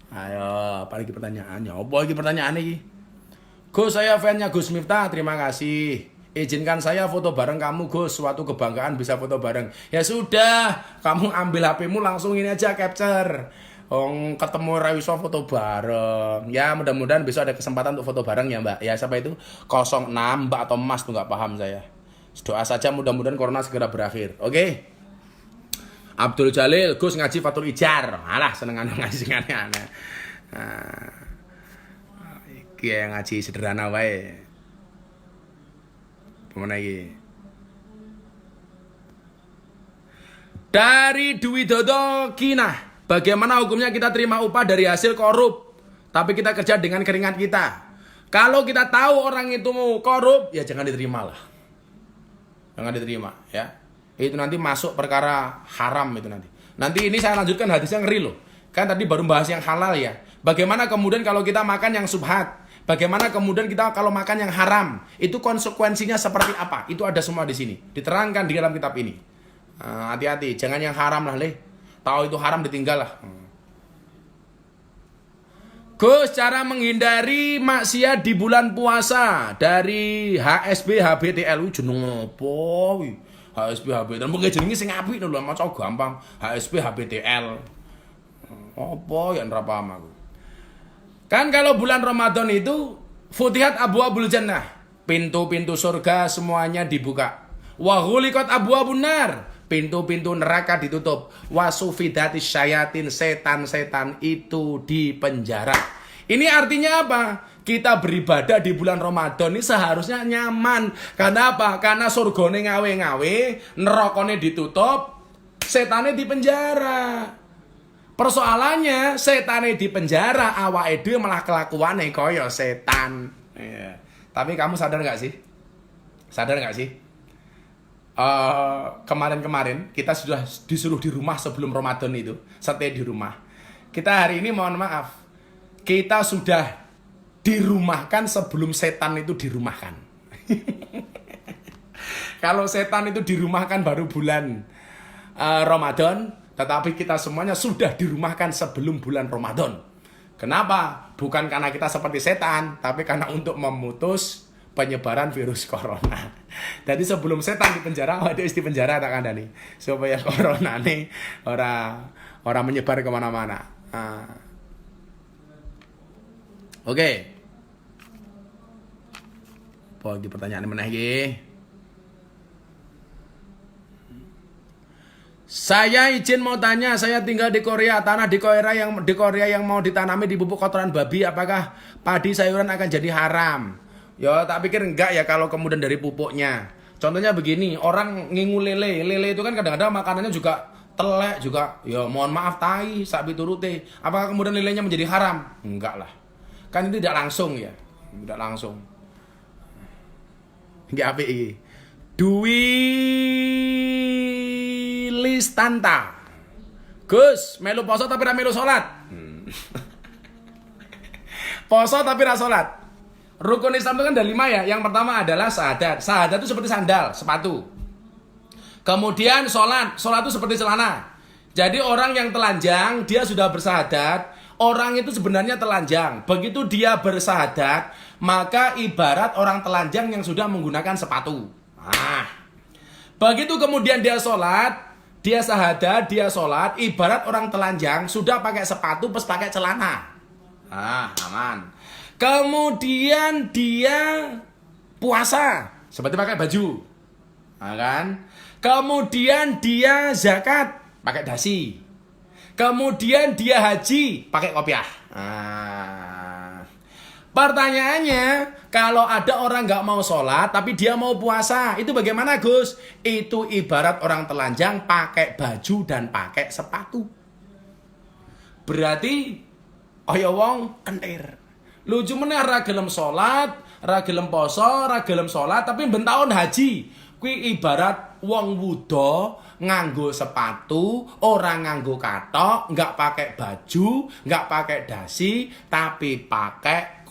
Ayo, apa lagi pertanyaannya? Apa lagi pertanyaan ini? Gus, saya fan-nya Gus Miftah, terima kasih. Izinkan saya foto bareng kamu, Gus. Suatu kebanggaan bisa foto bareng. Ya sudah, kamu ambil HP-mu langsung ini aja capture. Ketemu Rawiso foto bareng. Ya mudah-mudahan besok ada kesempatan untuk foto bareng ya Mbak. Ya siapa itu? 06 Mbak atau Mas tuh nggak paham saya. Doa saja mudah-mudahan corona segera berakhir. Oke? Abdul Jalil, Gus ngaji Fatul Ijar. Alah senengan ngaji sing aneh-aneh. Iki yang ngaji sederhana wae. Pemana iki? Dari Dwi Dodo Kinah, bagaimana hukumnya kita terima upah dari hasil korup, tapi kita kerja dengan keringat kita? Kalau kita tahu orang itu mau korup, ya jangan diterima lah. Jangan diterima, ya. Itu nanti masuk perkara haram itu nanti. Nanti ini saya lanjutkan hadisnya ngeri loh. Kan tadi baru bahas yang halal ya. Bagaimana kemudian kalau kita makan yang subhat? Bagaimana kemudian kita kalau makan yang haram? Itu konsekuensinya seperti apa? Itu ada semua di sini. Diterangkan di dalam kitab ini. Hati-hati, jangan yang haram lah leh. Tahu itu haram ditinggal lah. Gus, cara menghindari maksiat di bulan puasa dari HSB HBTL jeneng opo kuwi? HSB HBTL mung jenenge sing apik lho, maca gampang. HSB HBTL. Opo ya ora paham aku. Kan kalau bulan Ramadan itu futihat abwaabul jannah. Pintu-pintu surga semuanya dibuka. Wa ghuliqat abwaabun nar. Pintu-pintu neraka ditutup. Wasufidatis syayatin, setan-setan itu dipenjara. Ini artinya apa? Kita beribadah di bulan Ramadan ini seharusnya nyaman. Karena apa? Karena surgane ngawe-ngawe, nerakane ditutup, setane dipenjara. Persoalannya setane dipenjara, awake dhewe malah kelakuane kaya setan. Ya. Tapi kamu sadar gak sih? Sadar gak sih? Kemarin-kemarin kita sudah disuruh di rumah sebelum Ramadan itu, stay di rumah. Kita hari ini mohon maaf, kita sudah dirumahkan sebelum setan itu dirumahkan. Kalau setan itu dirumahkan baru bulan Ramadan, tetapi kita semuanya sudah dirumahkan sebelum bulan Ramadan. Kenapa? Bukan karena kita seperti setan, tapi karena untuk memutus penyebaran virus corona. Jadi sebelum setan di penjara, ada di penjara tak kandani supaya corona ini orang menyebar kemana-mana. Oke. Apa lagi pertanyaan mana lagi? Saya izin mau tanya, saya tinggal di Korea, tanah di Korea yang mau ditanami di pupuk kotoran babi, apakah padi sayuran akan jadi haram? Ya tak pikir enggak ya kalau kemudian dari pupuknya. Contohnya begini, orang ngingu lele itu kan kadang-kadang makanannya juga telek juga. Ya mohon maaf tai, sapi turute. Apakah kemudian lelenya menjadi haram? Enggak lah. Kan itu tidak langsung ya. Tidak langsung. Enggak apa iki. Dwi Listanta. Gus, melu poso tapi ra melu salat. Poso tapi ra salat. Rukun Islam itu kan ada 5 ya. Yang pertama adalah syahadat. Syahadat itu seperti sandal, sepatu. Kemudian sholat itu seperti celana. Jadi orang yang telanjang, dia sudah bersyahadat. Orang itu sebenarnya telanjang. Begitu dia bersyahadat, maka ibarat orang telanjang yang sudah menggunakan sepatu. Nah, begitu kemudian dia sholat, dia syahadat, dia sholat, ibarat orang telanjang sudah pakai sepatu plus pakai celana. Ah, aman. Kemudian dia puasa seperti pakai baju, nah, kan? Kemudian dia zakat pakai dasi. Kemudian dia haji pakai kopiah. Nah, pertanyaannya, kalau ada orang nggak mau sholat tapi dia mau puasa, itu bagaimana Gus? Itu ibarat orang telanjang pakai baju dan pakai sepatu. Berarti ayo wong kentir. Lucu meneh ra gelem salat, ra gelem poso, ra gelem salat tapi ben taun haji. Kuwi ibarat wong wuda nganggo sepatu, ora nganggo katok, enggak pakai baju, enggak pakai dasi, tapi pakai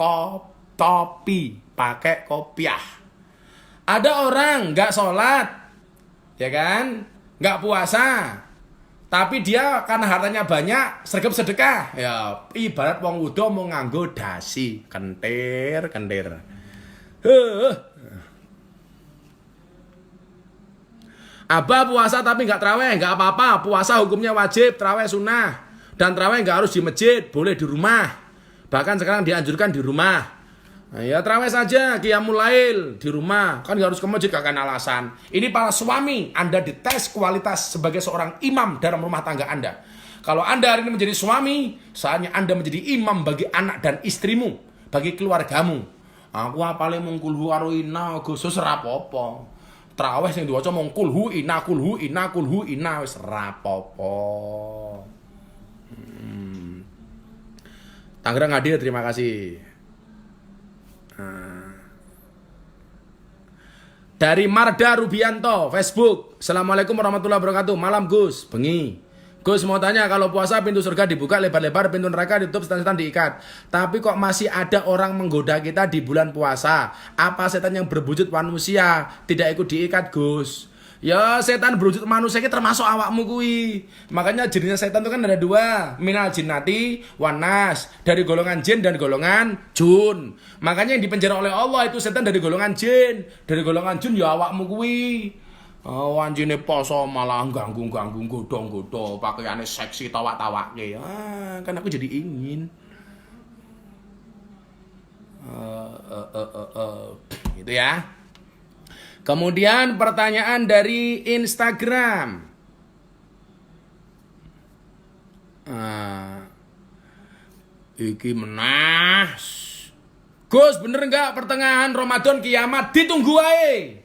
topi, pakai kopiah. Ada orang enggak salat, ya kan? Enggak puasa. Tapi dia karena hartanya banyak, sergap sedekah. Ya, ibarat wong wuda mau nganggo dasi, kentir. Abah puasa tapi nggak traweh, nggak apa-apa. Puasa hukumnya wajib, traweh sunnah. Dan traweh nggak harus di masjid, boleh di rumah. Bahkan sekarang dianjurkan di rumah. Nah, ya traweh saja, qiyamul lail di rumah. Kan nggak harus ke masjid, gak akan alasan. Ini para suami, Anda dites kualitas sebagai seorang imam dalam rumah tangga Anda. Kalau Anda hari ini menjadi suami, saatnya Anda menjadi imam bagi anak dan istrimu, bagi keluargamu. Aku apale mung kulhu karo ina, Gus ora apa-apa. Traweh sing diwaca mung kulhu ina wis ora apa-apa. Tangerang hadir, terima kasih. Dari Marda Rubianto, Facebook. Assalamualaikum warahmatullahi wabarakatuh. Malam Gus, bengi. Gus mau tanya, kalau puasa pintu surga dibuka lebar-lebar, pintu neraka ditutup, setan-setan diikat. Tapi kok masih ada orang menggoda kita di bulan puasa? Apa setan yang berwujud manusia tidak ikut diikat Gus? Ya setan berwujud manusia ini termasuk awakmu kuwi. Makanya jenisnya setan itu kan ada dua, minal jinnati wanas, dari golongan jin dan golongan jun. Makanya yang dipenjara oleh Allah itu setan dari golongan jin. Dari golongan jin ya awakmu kuwi. Oh, anjine poso malah ganggu-ganggu godhong-godhong, pakaiane seksi tawak-tawake. Kan aku jadi ingin. Gitu ya. Kemudian pertanyaan dari Instagram. Iki menas. Gus, bener nggak pertengahan Ramadan kiamat? Ditunggu wae.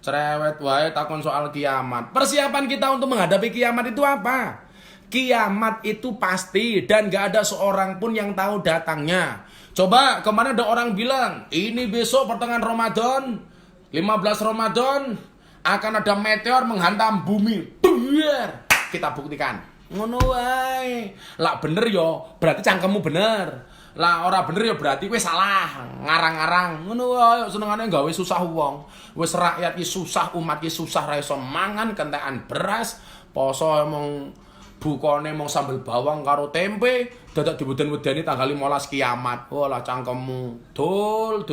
Cerewet wae takon soal kiamat. Persiapan kita untuk menghadapi kiamat itu apa? Kiamat itu pasti dan gak ada seorang pun yang tahu datangnya. Coba kemarin ada orang bilang, ini besok pertengahan Ramadan, 15 Ramadan akan ada meteor menghantam bumi. Duer. Kita buktikan. Ngono wae. Lah bener yo, berarti cangkemmu bener. Lah ora bener ya berarti kowe salah, ngarang-ngarang. Ngono wae senengane gawe susah wong. Wis rakyat ki susah, umat ki susah ra iso mangan kentekan beras, poso emang bukane mung sambel bawang karo tempe, dadak diweden-wedeni tanggal 15 kiamat. Walah cangkemmu dul.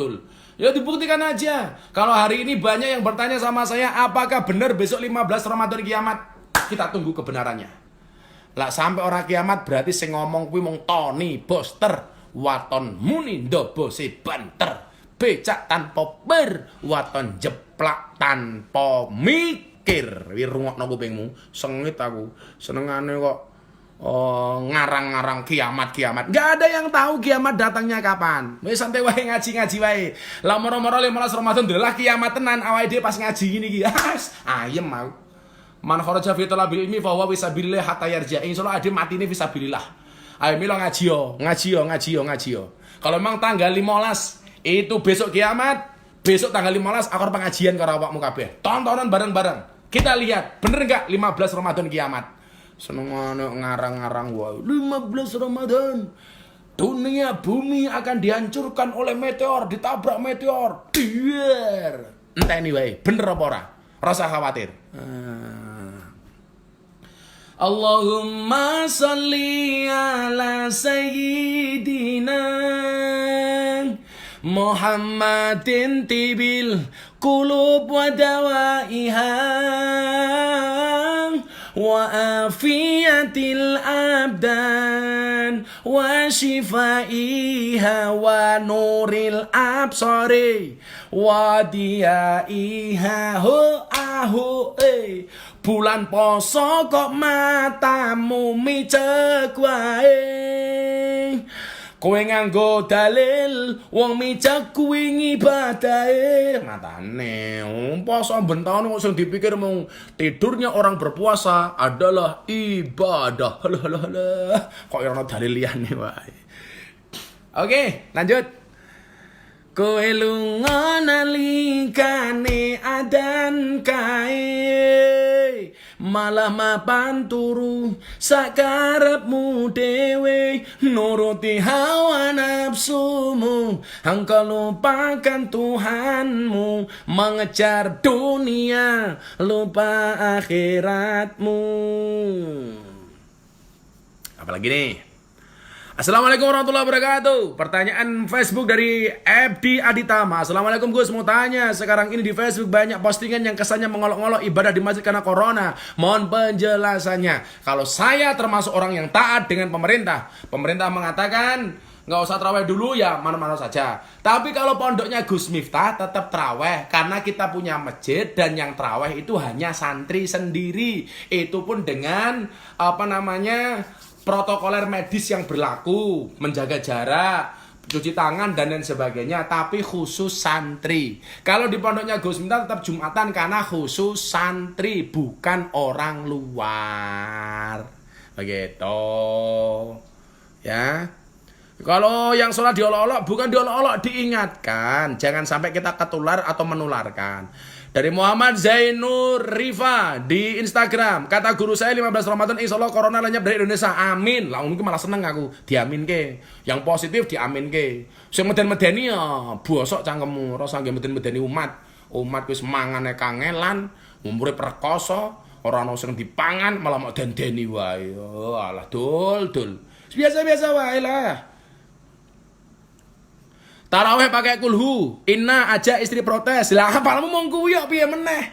Ya dibuktikan aja. Kalau hari ini banyak yang bertanya sama saya, apakah benar besok 15 Ramadan kiamat? Kita tunggu kebenarannya. Lah sampai orang kiamat berarti sing ngomong kuwi mung Tony Boster, waton muni ndobose banter, becak tanpa ber, waton jeplak tanpa mikir. Wi rungokno kupingmu, sengit aku. Senengane kok ngarang-ngarang kiamat. Gak ada yang tahu kiamat datangnya kapan. Wis santai wae ngaji wae. Lah moro-moro 15 Ramadan delah kiamat tenan awake dhewe pas ngaji ngene iki. Ayem aku. Man kharaja fi talabil ilmi fa huwa fisabilillah hatta yarja. Insyaallah ade matine fisabilillah. Ayo milo ngaji yo. Kalau memang tanggal 15 itu besok kiamat, besok tanggal 15 aku pengajian karo awakmu kabeh. Tontonan bareng-bareng. Kita lihat bener enggak 15 Ramadan kiamat. Senengane ngarang-ngarang wae. 15 Ramadan. Dunia bumi akan dihancurkan oleh meteor, ditabrak meteor. Dier. Enteni wae, bener apa ora? Rasa khawatir. Allahumma sholli ala sayyidina Muhammadin tibil qulub wa dawaiha wa afiyatil abdan wa shifaiha wa nuril absari wa diyaiha bulan poso kok matamu micek wae. Kowe nganggo dalil wong micek kuwi ngibadahe. Matane poso benton kok sing dipikir mung tidurnya orang berpuasa adalah ibadah. Halah. Kok ora ono dalil liyane wae. Oke, lanjut. Kowe lunga nalikane adan kae malah mapan turu sakarepmu dhewe nuruti hawa nafsumu engkau lupakan Tuhanmu mengejar dunia lupa akhiratmu. Apalagi nih? Assalamualaikum warahmatullahi wabarakatuh. Pertanyaan Facebook dari Abdi Aditama. Assalamualaikum Gus, mau tanya, sekarang ini di Facebook banyak postingan yang kesannya mengolok-olok ibadah di masjid karena corona. Mohon penjelasannya. Kalau saya termasuk orang yang taat dengan pemerintah. Pemerintah mengatakan nggak usah terawih dulu ya, mana-mana saja. Tapi kalau pondoknya Gus Miftah tetap terawih karena kita punya masjid dan yang terawih itu hanya santri sendiri. Itu pun dengan protokoler medis yang berlaku, menjaga jarak, cuci tangan dan lain sebagainya, tapi khusus santri. Kalau di pondoknya Gus Miftah tetap Jumatan karena khusus santri, bukan orang luar. Begitu. Ya. Kalau yang sholat diolok-olok, bukan diolok-olok, diingatkan. Jangan sampai kita ketular atau menularkan. Dari Muhammad Zainur Rifa di Instagram, kata guru saya 15 Ramadan insya Allah corona lenyap dari Indonesia, amin. Lah mungkin malah seneng aku, diamin ke. Yang positif diamin ke. Sing meden-medeni ya bosok cangkemmu, rasa nggih meden-medeni umat. Umat wis mangane kangelan, umure perkoso, ora ono sing dipangan malah mau dendeni wae. Oh, alah dul. Biasa-biasa wae lah. Taraweh pakai kulhu, inna aja istri protes. Lah apalmu mau kuwi kok piye meneh?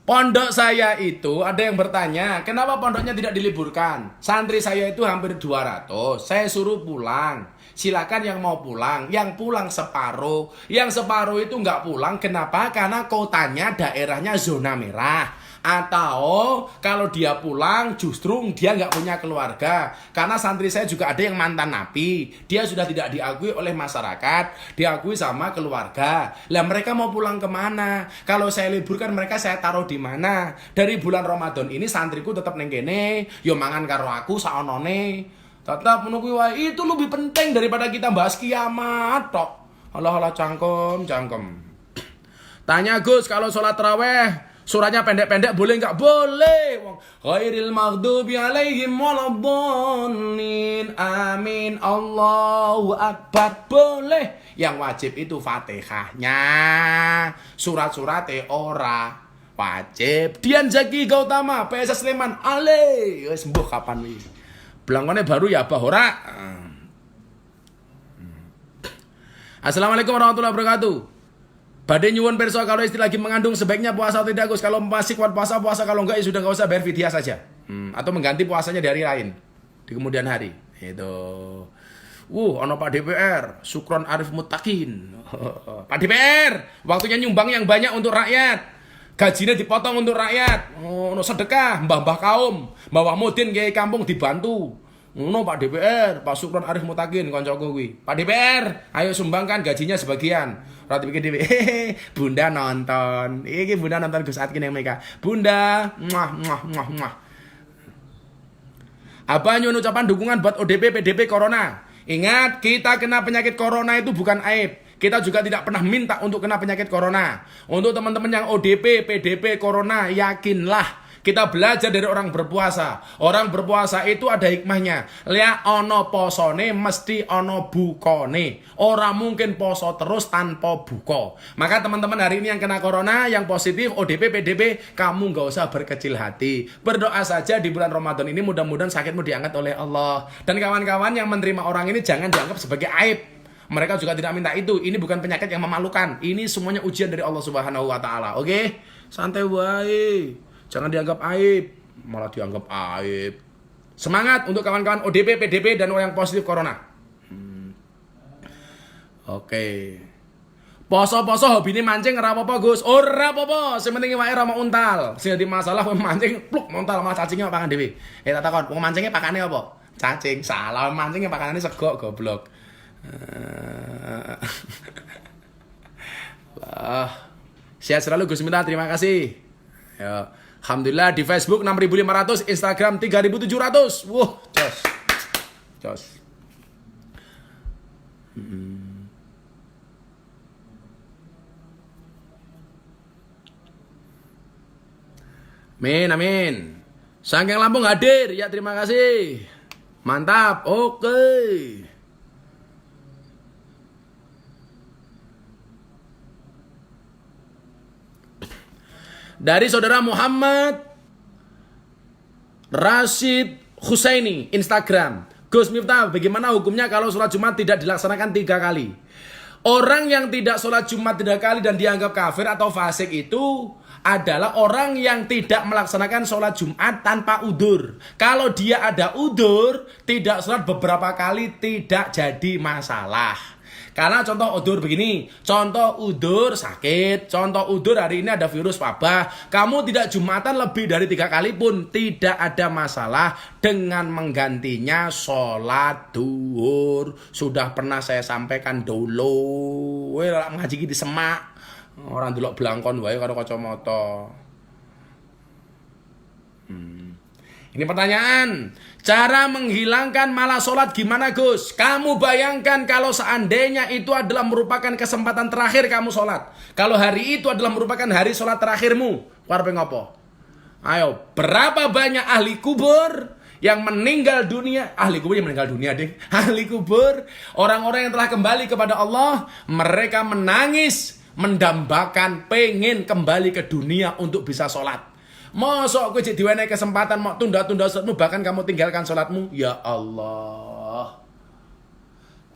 Pondok saya itu ada yang bertanya, kenapa pondoknya tidak diliburkan? Santri saya itu hampir 200, saya suruh pulang. Silakan yang mau pulang, yang pulang separuh. Yang separuh itu nggak pulang, kenapa? Karena kotanya daerahnya zona merah. Atau kalau dia pulang justru dia nggak punya keluarga. Karena santri saya juga ada yang mantan napi. Dia sudah tidak diakui oleh masyarakat, diakui sama keluarga. Lah mereka mau pulang kemana? Kalau saya liburkan mereka saya taruh di mana? Dari bulan Ramadan ini santriku tetap neng kene, yo mangan karo aku saonone. Tetap menunggu wae, itu lebih penting daripada kita bahas kiamat tok. Alah cangkem. Tanya Gus, kalau sholat taraweh surahnya pendek-pendek boleh nggak? Boleh. Ghairil maghdubi alaihim waladdallin. Amin. Allahu akbar. Boleh. Yang wajib itu Fatihahnya. Surat-suratnya ora wajib. Dian Zaki Gautama, PSS Sleman. Ale, wis mbuh kapan wi? Blangkone baru ya Abah ora. Assalamualaikum warahmatullahi wabarakatuh. Badai nyuwun perso, kalau istri lagi mengandung sebaiknya puasa atau tidak Gus? Kalau masih kuat puasa, kalau enggak ya sudah enggak usah, bayar fidyah saja. Atau mengganti puasanya di hari lain di kemudian hari. Itu. Ono Pak DPR, Sukron Arif Mutakin. Pak DPR, waktunya nyumbang yang banyak untuk rakyat. Gajinya dipotong untuk rakyat. Ono sedekah, mbah-mbah kaum, Mbah Mudin kiai kampung dibantu. Ngono Pak DPR, Pak Sukron Arif Mutakin kancaku kuwi. Pak DPR, ayo sumbangkan gajinya sebagian. Ora dipikir dhewe. Bunda nonton. Iki Bunda nonton Gus Atkin yang mereka. Bunda, muah. Apa nyuwun ucapan dukungan buat ODP PDP Corona. Ingat, kita kena penyakit Corona itu bukan aib. Kita juga tidak pernah minta untuk kena penyakit Corona. Untuk teman-teman yang ODP, PDP, Corona, yakinlah kita belajar dari orang berpuasa. Orang berpuasa itu ada hikmahnya. Lihat ono posone mesti ono bukone. Orang mungkin poso terus tanpa buko. Maka teman-teman hari ini yang kena Corona, yang positif, ODP, PDP, kamu gak usah berkecil hati. Berdoa saja di bulan Ramadan ini mudah-mudahan sakitmu diangkat oleh Allah. Dan kawan-kawan yang menerima orang ini jangan dianggap sebagai aib. Mereka juga tidak minta itu. Ini bukan penyakit yang memalukan. Ini semuanya ujian dari Allah Subhanahu wa taala. Oke? Santai wae. Jangan dianggap aib, malah dianggap aib. Semangat untuk kawan-kawan ODP, PDP dan orang yang positif Corona. Oke. Poso-poso hobi ini mancing ora apa-apa, Gus. Ora apa-apa, sing penting wae ora mau untal. Sing dadi masalah mancing pluk untal sama cacingnya pangan dhewe. Tak takon, wong mancingnya pakane apa? Cacing. Salah, mancingnya pakanane sego goblok. Sehat selalu Gus Minta, terima kasih. Ya, alhamdulillah di Facebook 6.500, Instagram 3.700. Wah, jos. Amin. Sangking Lampung hadir, ya terima kasih. Mantap, oke. Dari saudara Muhammad Rashid Husaini, Instagram. Gus Miftah, bagaimana hukumnya kalau sholat Jumat tidak dilaksanakan 3 kali? Orang yang tidak sholat Jumat 3 kali dan dianggap kafir atau fasik itu adalah orang yang tidak melaksanakan sholat Jumat tanpa udzur. Kalau dia ada udzur, tidak sholat beberapa kali tidak jadi masalah. Karena contoh udzur begini, contoh udzur sakit, contoh udzur hari ini ada virus wabah, kamu tidak Jumatan lebih dari 3 kali pun tidak ada masalah dengan menggantinya sholat duhur. Sudah pernah saya sampaikan dulu, ngaji di semak, orang delok blangkon wae karo kacamata. Ini pertanyaan, cara menghilangkan malas sholat gimana Gus? Kamu bayangkan kalau seandainya itu adalah merupakan kesempatan terakhir kamu sholat. Kalau hari itu adalah merupakan hari sholat terakhirmu, karepe ngopo? Ayo, berapa banyak ahli kubur yang meninggal dunia, ahli kubur yang meninggal dunia deh, ahli kubur, orang-orang yang telah kembali kepada Allah, mereka menangis, mendambakan, pengen kembali ke dunia untuk bisa sholat. Mosok kowe jek diwenehi kesempatan mau tunda-tunda sholatmu, bahkan kamu tinggalkan sholatmu, ya Allah.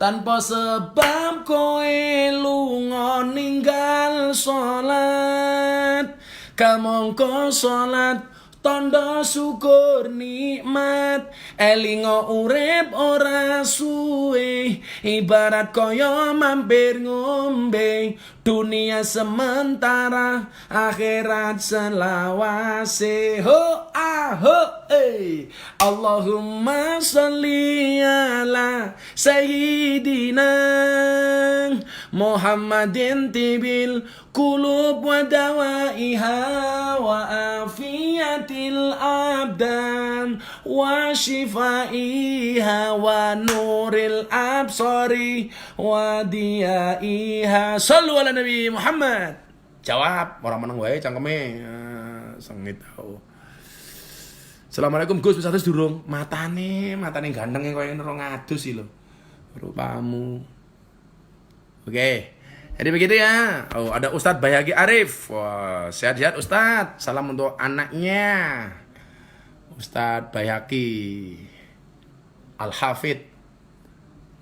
Tanpa sebab kowe lunga ninggal sholat, kamangka sholat tanda syukur nikmat, elingo urip ora suwe, ibarat kaya mampir ngombe, dunia sementara akhirat selawase. Ho ho Allahumma sholli ala sayyidina Muhammadin tibil qulub wa dawaiha wa afiyatil abdan wa shifaiha wa nuril absari wa diyaiha. Shallu ala Nabi Muhammad. Jawab orang meneng wae cangkeme. Sengit tau. Assalamualaikum Gus, bisa durung? Matane ganteng koyo nero ngadus sih lho. Rupamu. Oke. Jadi begitu ya. Oh, ada Ustadz Bayhaqi Arif. Wah, sehat-sehat Ustadz. Salam untuk anaknya. Ustadz Bayhaqi Al-Hafid.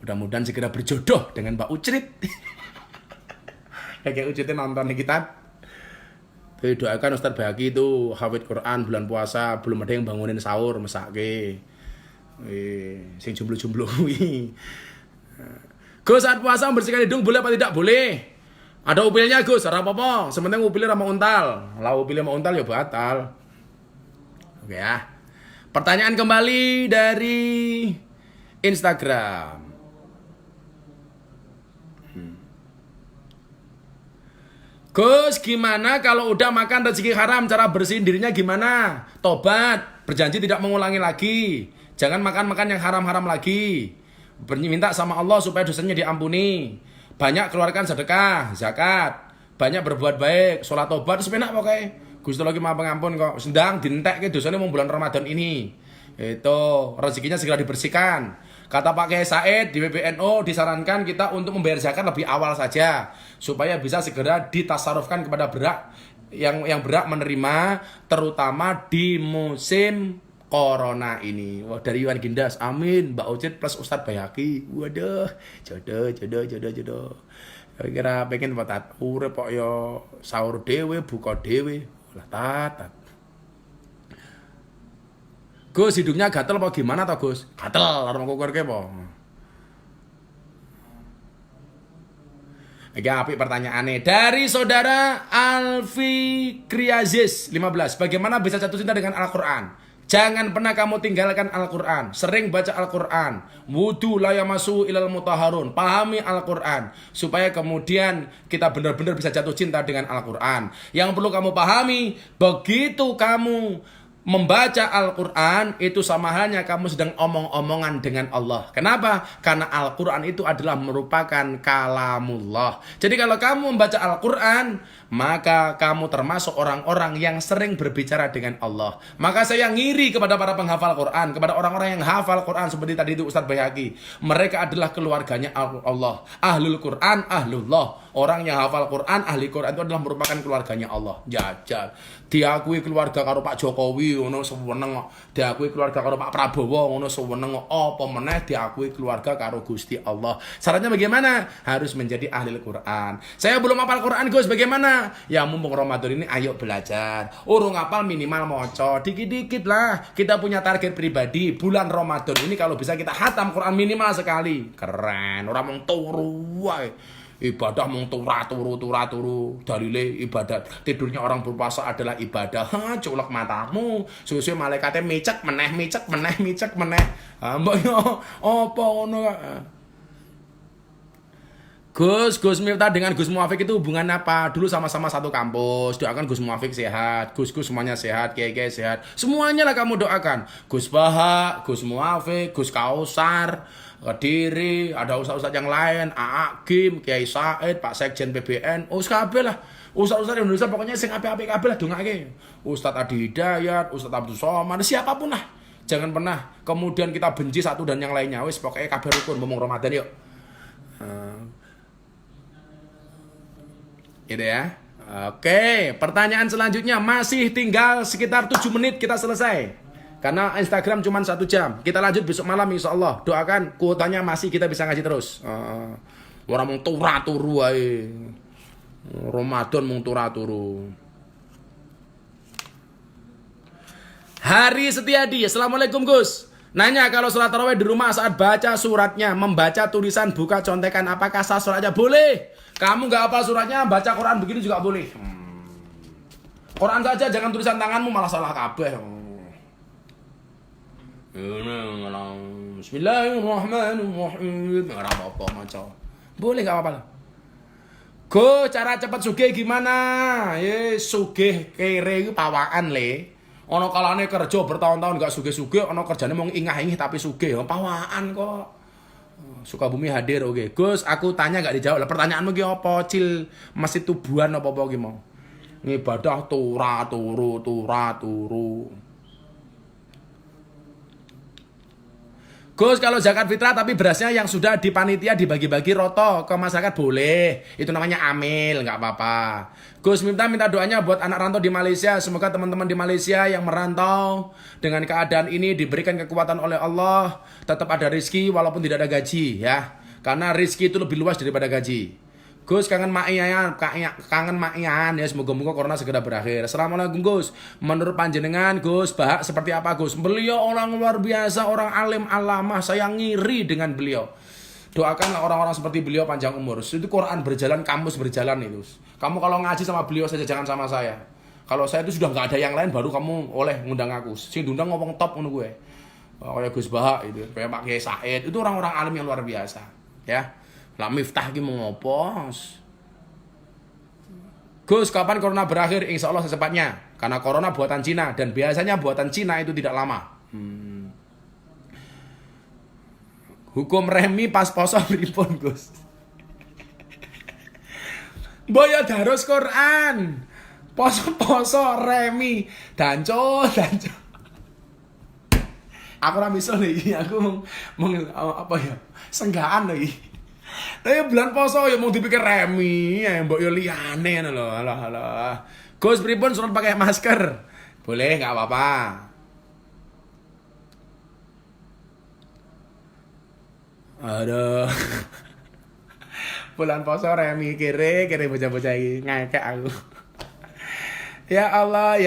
Mudah-mudahan segera berjodoh dengan Mbak Ucrit. Kayak Ucritnya nonton nih kita. Doakan Ustadz Bayhaqi itu hafid Quran bulan puasa, belum ada yang bangunin sahur mesake. Sing jomblo-jomblo kuwi. Gus, saat puasa membersihkan hidung boleh apa tidak boleh? Ada upilnya Gus, ora apa-apa. Sementing upilnya sama untal. Lah upilnya sama untal ya batal. Oke ya. Pertanyaan kembali dari Instagram. Gus, gimana kalau udah makan rezeki haram, cara bersihin dirinya gimana? Tobat, berjanji tidak mengulangi lagi. Jangan makan-makan yang haram-haram lagi. Minta sama Allah supaya dosanya diampuni. Banyak keluarkan sedekah, zakat. Banyak berbuat baik, sholat tobat, terus enak pokoknya. Gusti lagi maha pengampun kok. Sedang dintek ke dosanya mau bulan Ramadan ini. Itu rezekinya segera dibersihkan. Kata Pak Kiai Said di PBNU disarankan kita untuk membayar zakat lebih awal saja supaya bisa segera ditasarufkan kepada berhak yang berhak menerima, terutama di musim corona ini. Wah, dari Iwan Gindas, amin. Mbak Ucit plus Ustadz Bayhaqi. Waduh, jodoh. Kira pengen patat urip kok yo sahur dhewe, buka dhewe. Lah tatat. Gus, hidungnya gatel apa gimana toh Gus? Gatel, arep kukur ke apa? Iki apik pertanyaannya dari saudara Alfi Kriazis 15. Bagaimana bisa jatuh cinta dengan Al-Qur'an? Jangan pernah kamu tinggalkan Al-Qur'an. Sering baca Al-Qur'an. Wudu la yamasu ilal mutahharun. Pahami Al-Qur'an supaya kemudian kita benar-benar bisa jatuh cinta dengan Al-Qur'an. Yang perlu kamu pahami, begitu kamu membaca Al-Quran itu sama halnya kamu sedang omong-omongan dengan Allah. Kenapa? Karena Al-Quran itu adalah merupakan kalamullah. Jadi kalau kamu membaca Al-Quran, maka kamu termasuk orang-orang yang sering berbicara dengan Allah. Maka saya ngiri kepada para penghafal Quran, kepada orang-orang yang hafal Quran seperti tadi itu Ustadz Bayhaqi. Mereka adalah keluarganya Allah. Ahlul Quran, ahlullah. Orang yang hafal Quran, ahli Quran itu adalah merupakan keluarganya Allah. Jajal. Diakui keluarga karo Pak Jokowi ngono seweneng, diakui keluarga karo Pak Prabowo ngono seweneng, apa meneh diakui keluarga karo Gusti Allah. Syaratnya bagaimana? Harus menjadi ahli Quran. Saya belum hafal Quran Gus, bagaimana? Ya mumpung Ramadan ini ayo belajar. Urung hafal minimal maca dikit-dikit lah. Kita punya target pribadi bulan Ramadan ini kalau bisa kita hatam Quran minimal sekali. Keren, ora mung turu wae. Ibadah mung turu dalile ibadat. Tidurnya orang berpuasa adalah ibadah. Culek matamu. Suwe-suwe malaikate micek meneh. Mbok yo apa ngono. Gus Miftah dengan Gus Muafik itu hubungan apa? Dulu sama-sama satu kampus. Doakan Gus Muafik sehat, Gus semuanya sehat, Kiai sehat. Semuanya lah kamu doakan. Gus Baha, Gus Muafik, Gus Kausar, Kediri, ada ustaz-ustaz yang lain, Aa Kim, Kiai Said, Pak Sekjen PBN, kabeh lah. Ustaz-ustaz Indonesia pokoknya sing apik-apik kabeh lah dongake. Ustaz Adi Hidayat, Ustaz Abdul Somad, siapapun lah. Jangan pernah kemudian kita benci satu dan yang lainnya. Wis pokoknya kabeh rukun ngomong Ramadan yuk. Gitu ya. Oke, pertanyaan selanjutnya masih tinggal sekitar 7 menit kita selesai. Karena Instagram cuma 1 jam. Kita lanjut besok malam insyaallah. Doakan kuotanya masih kita bisa ngaji terus. Orang mau turu ae. Ramadan mau turu. Hari Setiadi, Assalamualaikum Gus. Nanya kalau sholat tarawih di rumah saat baca suratnya, membaca tulisan buka contekan, apakah sah sholatnya? Boleh. Kamu nggak hafal suratnya, baca Quran begini juga boleh. Quran saja, jangan tulisan tanganmu malah salah kabeh. Bismillahirrahmanirrahim. Nggak apa-apa macam. Boleh nggak apa-apa. Go, cara cepat sugih gimana? Sugih kere pawaan le. Ono kalane kerja bertahun-tahun gak sugih-sugih, ono kerjane mau ingah-ingih tapi sugih. Pawaan kok. Sukabumi hadir, oke. Gus, aku tanya gak dijawab. Lah pertanyaanmu ki apa? Cil masih tubuhan apa-apa ki mau? Ngibadah turu. Gus, kalau zakat fitrah tapi berasnya yang sudah di panitia dibagi-bagi roto ke masyarakat boleh. Itu namanya amil, nggak apa-apa. Gus minta doanya buat anak rantau di Malaysia. Semoga teman-teman di Malaysia yang merantau dengan keadaan ini diberikan kekuatan oleh Allah. Tetap ada rezeki walaupun tidak ada gaji ya. Karena rezeki itu lebih luas daripada gaji. Gus kangen makian ya, semoga-moga corona segera berakhir. Assalamualaikum Gus. Menurut panjenengan Gus Bahak seperti apa Gus? Beliau orang luar biasa, orang alim alamah, saya ngiri dengan beliau. Doakanlah orang-orang seperti beliau panjang umur. Itu Quran berjalan, kamus berjalan itu. Kamu kalau ngaji sama beliau saja, jangan sama saya. Kalau saya itu sudah nggak ada yang lain, baru kamu oleh ngundang aku. Sing diundang ngomong top ngono gue. Kayak Gus Bahak itu, kayak Pak Kiai Said, itu orang-orang alim yang luar biasa, ya. Lah Miftah ki mengopos. Gus, kapan corona berakhir? Insya Allah secepatnya. Karena corona buatan Cina dan biasanya buatan Cina itu tidak lama. Hukum remi pas poso pripun, Gus? Boyo darus Quran. Poso remi danco. Aku ora bisa lagi, aku apa ya? Senggaan lagi. Tapi bulan poso ya mau dipikir remi, ya mbok yo liyane ngono lho. Alah. Gus pripun suruh pakai masker? Boleh, enggak apa-apa. Aduh. Bulan poso remi kere bocah-bocah iki ngekek aku. Ya Allah.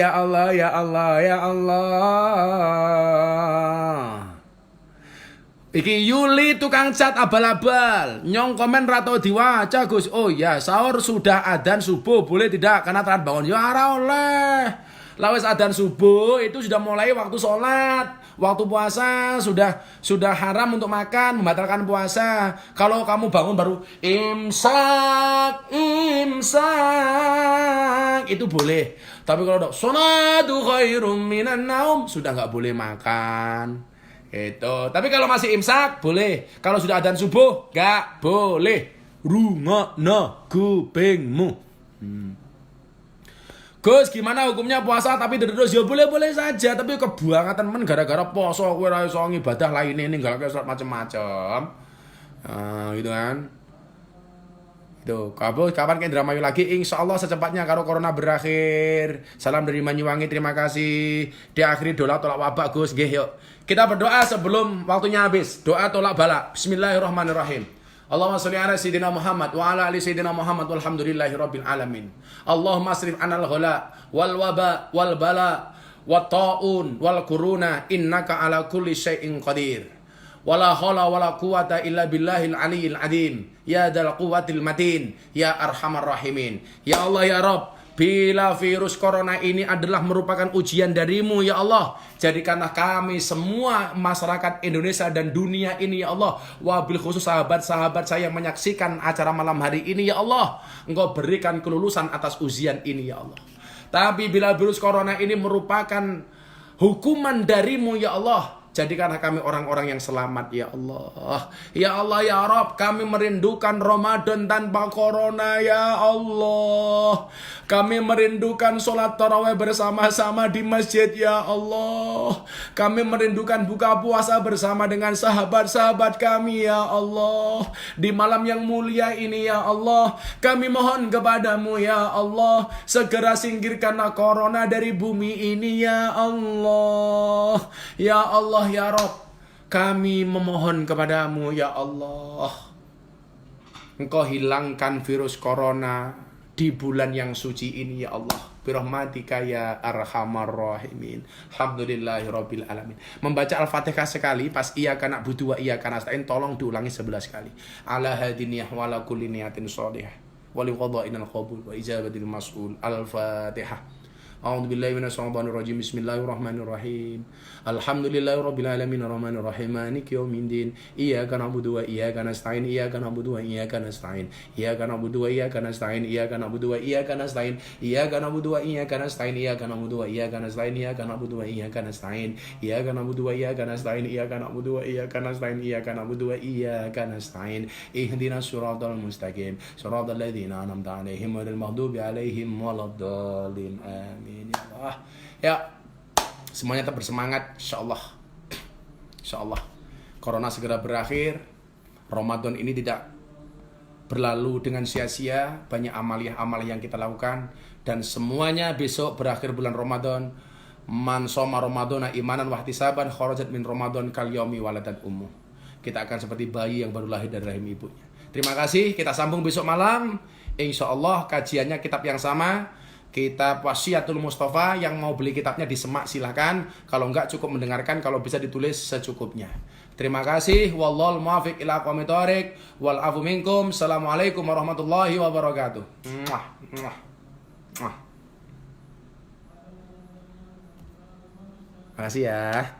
Iki Yuli tukang cat abal-abal. Nyong komen rato diwaca Gus. Oh ya, sahur sudah adzan subuh boleh tidak? Karena telat bangun. Ya ora oleh. Lawes adzan subuh itu sudah mulai waktu sholat. Waktu puasa sudah haram untuk makan, membatalkan puasa. Kalau kamu bangun baru imsak itu boleh. Tapi kalau sholatu khairum minan naum sudah nggak boleh makan. Itu. Tapi kalau masih imsak boleh. Kalau sudah adzan subuh enggak boleh. Rungokno kupingmu. Gus, gimana hukumnya puasa tapi terus? Ya boleh-boleh saja, tapi kebuangatan men gara-gara poso kowe ora iso ibadah lainnya ninggalke salat macam-macam. Gitu kan. Itu, kapan ke Indramayu lagi? Insya Allah secepatnya kalau corona berakhir. Salam dari Banyuwangi, terima kasih. Diakhiri doa tolak wabah Gus. Nggih yuk. Kita berdoa sebelum waktunya habis. Doa tolak bala. Bismillahirrahmanirrahim. Allahumma sholli ala sayyidina Muhammad wa ala ali sayyidina Muhammad walhamdulillahi rabbil alamin. Allahumma asrif anal ghala wal waba wal bala wat taun wal kuruna innaka ala kulli syai'in qadir. Wala haula wala quwata illa billahil aliyil azim. Ya dzal quwwatil matin, ya arhamar rahimin. Ya Allah ya Rabb, bila virus corona ini adalah merupakan ujian darimu ya Allah, jadikanlah kami semua masyarakat Indonesia dan dunia ini ya Allah, wabil khusus sahabat-sahabat saya yang menyaksikan acara malam hari ini ya Allah, Engkau berikan kelulusan atas ujian ini ya Allah. Tapi bila virus corona ini merupakan hukuman darimu ya Allah, Jadikanlah kami orang-orang yang selamat ya Allah. Ya Allah ya Rabb, kami merindukan Ramadan tanpa corona ya Allah. Kami merindukan sholat tarawih bersama-sama di masjid ya Allah. Kami merindukan buka puasa bersama dengan sahabat-sahabat kami ya Allah. Di malam yang mulia ini ya Allah, kami mohon kepadamu ya Allah, segera singkirkanlah corona dari bumi ini ya Allah. Ya Allah ya Rabb, kami memohon kepadamu ya Allah, Engkau hilangkan virus corona di bulan yang suci ini ya Allah. Birahmatika ya arhamar rahimin. Alhamdulillahirabbil alamin. Membaca Al-Fatihah sekali pas iyyaka na'budu wa iyyaka nasta'in, tolong diulangi 11 kali. Ala hadiniyah wa ala kulli niyatin shalihah wa li qada'inal qabul wa ijabatil mas'ul. Al-Fatihah. A'udzu billahi minasyaitonir rajim. Bismillahirrahmanirrahim. Alhamdulillahirabbil alamin arrahmanir rahim maliki yaumiddin. Iyyaka na'budu wa iyyaka nasta'in. Iyyaka na'budu wa iyyaka nasta'in. Iyyaka na'budu wa iyyaka nasta'in. Iyyaka na'budu wa iyyaka nasta'in. Iyyaka na'budu wa iyyaka nasta'in. Iyyaka na'budu wa iyyaka nasta'in. Iyyaka na'budu wa iyyaka nasta'in. Iyyaka na'budu wa iyyaka nasta'in. Iyyaka na'budu wa iyyaka nasta'in. Iyyaka na'budu wa iyyaka nasta'in. Ihdinas siratal mustaqim. Siratal ladzina an'amta 'alaihim ghairil maghdubi 'alaihim waladdallin. Amin. Ya Allah. Ya, semuanya tetap bersemangat, insyaallah. Insyaallah corona segera berakhir, Ramadan ini tidak berlalu dengan sia-sia, banyak amaliah-amaliah yang kita lakukan, dan semuanya besok berakhir bulan Ramadan. Man shoma Ramadana imanan wa ihtisaban kharajat min Ramadan kal yaumi waladat ummu. Kita akan seperti bayi yang baru lahir dari rahim ibunya. Terima kasih, kita sambung besok malam. Insyaallah kajiannya kitab yang sama, kitab Wasiatul Mustafa. Yang mau beli kitabnya di Semak silahkan, kalau enggak cukup mendengarkan, kalau bisa ditulis secukupnya. Terima kasih. Wallahul muwaffiq ila aqwamit thoriq wal afu minkum. Assalamualaikum warahmatullahi wabarakatuh. Makasih ya.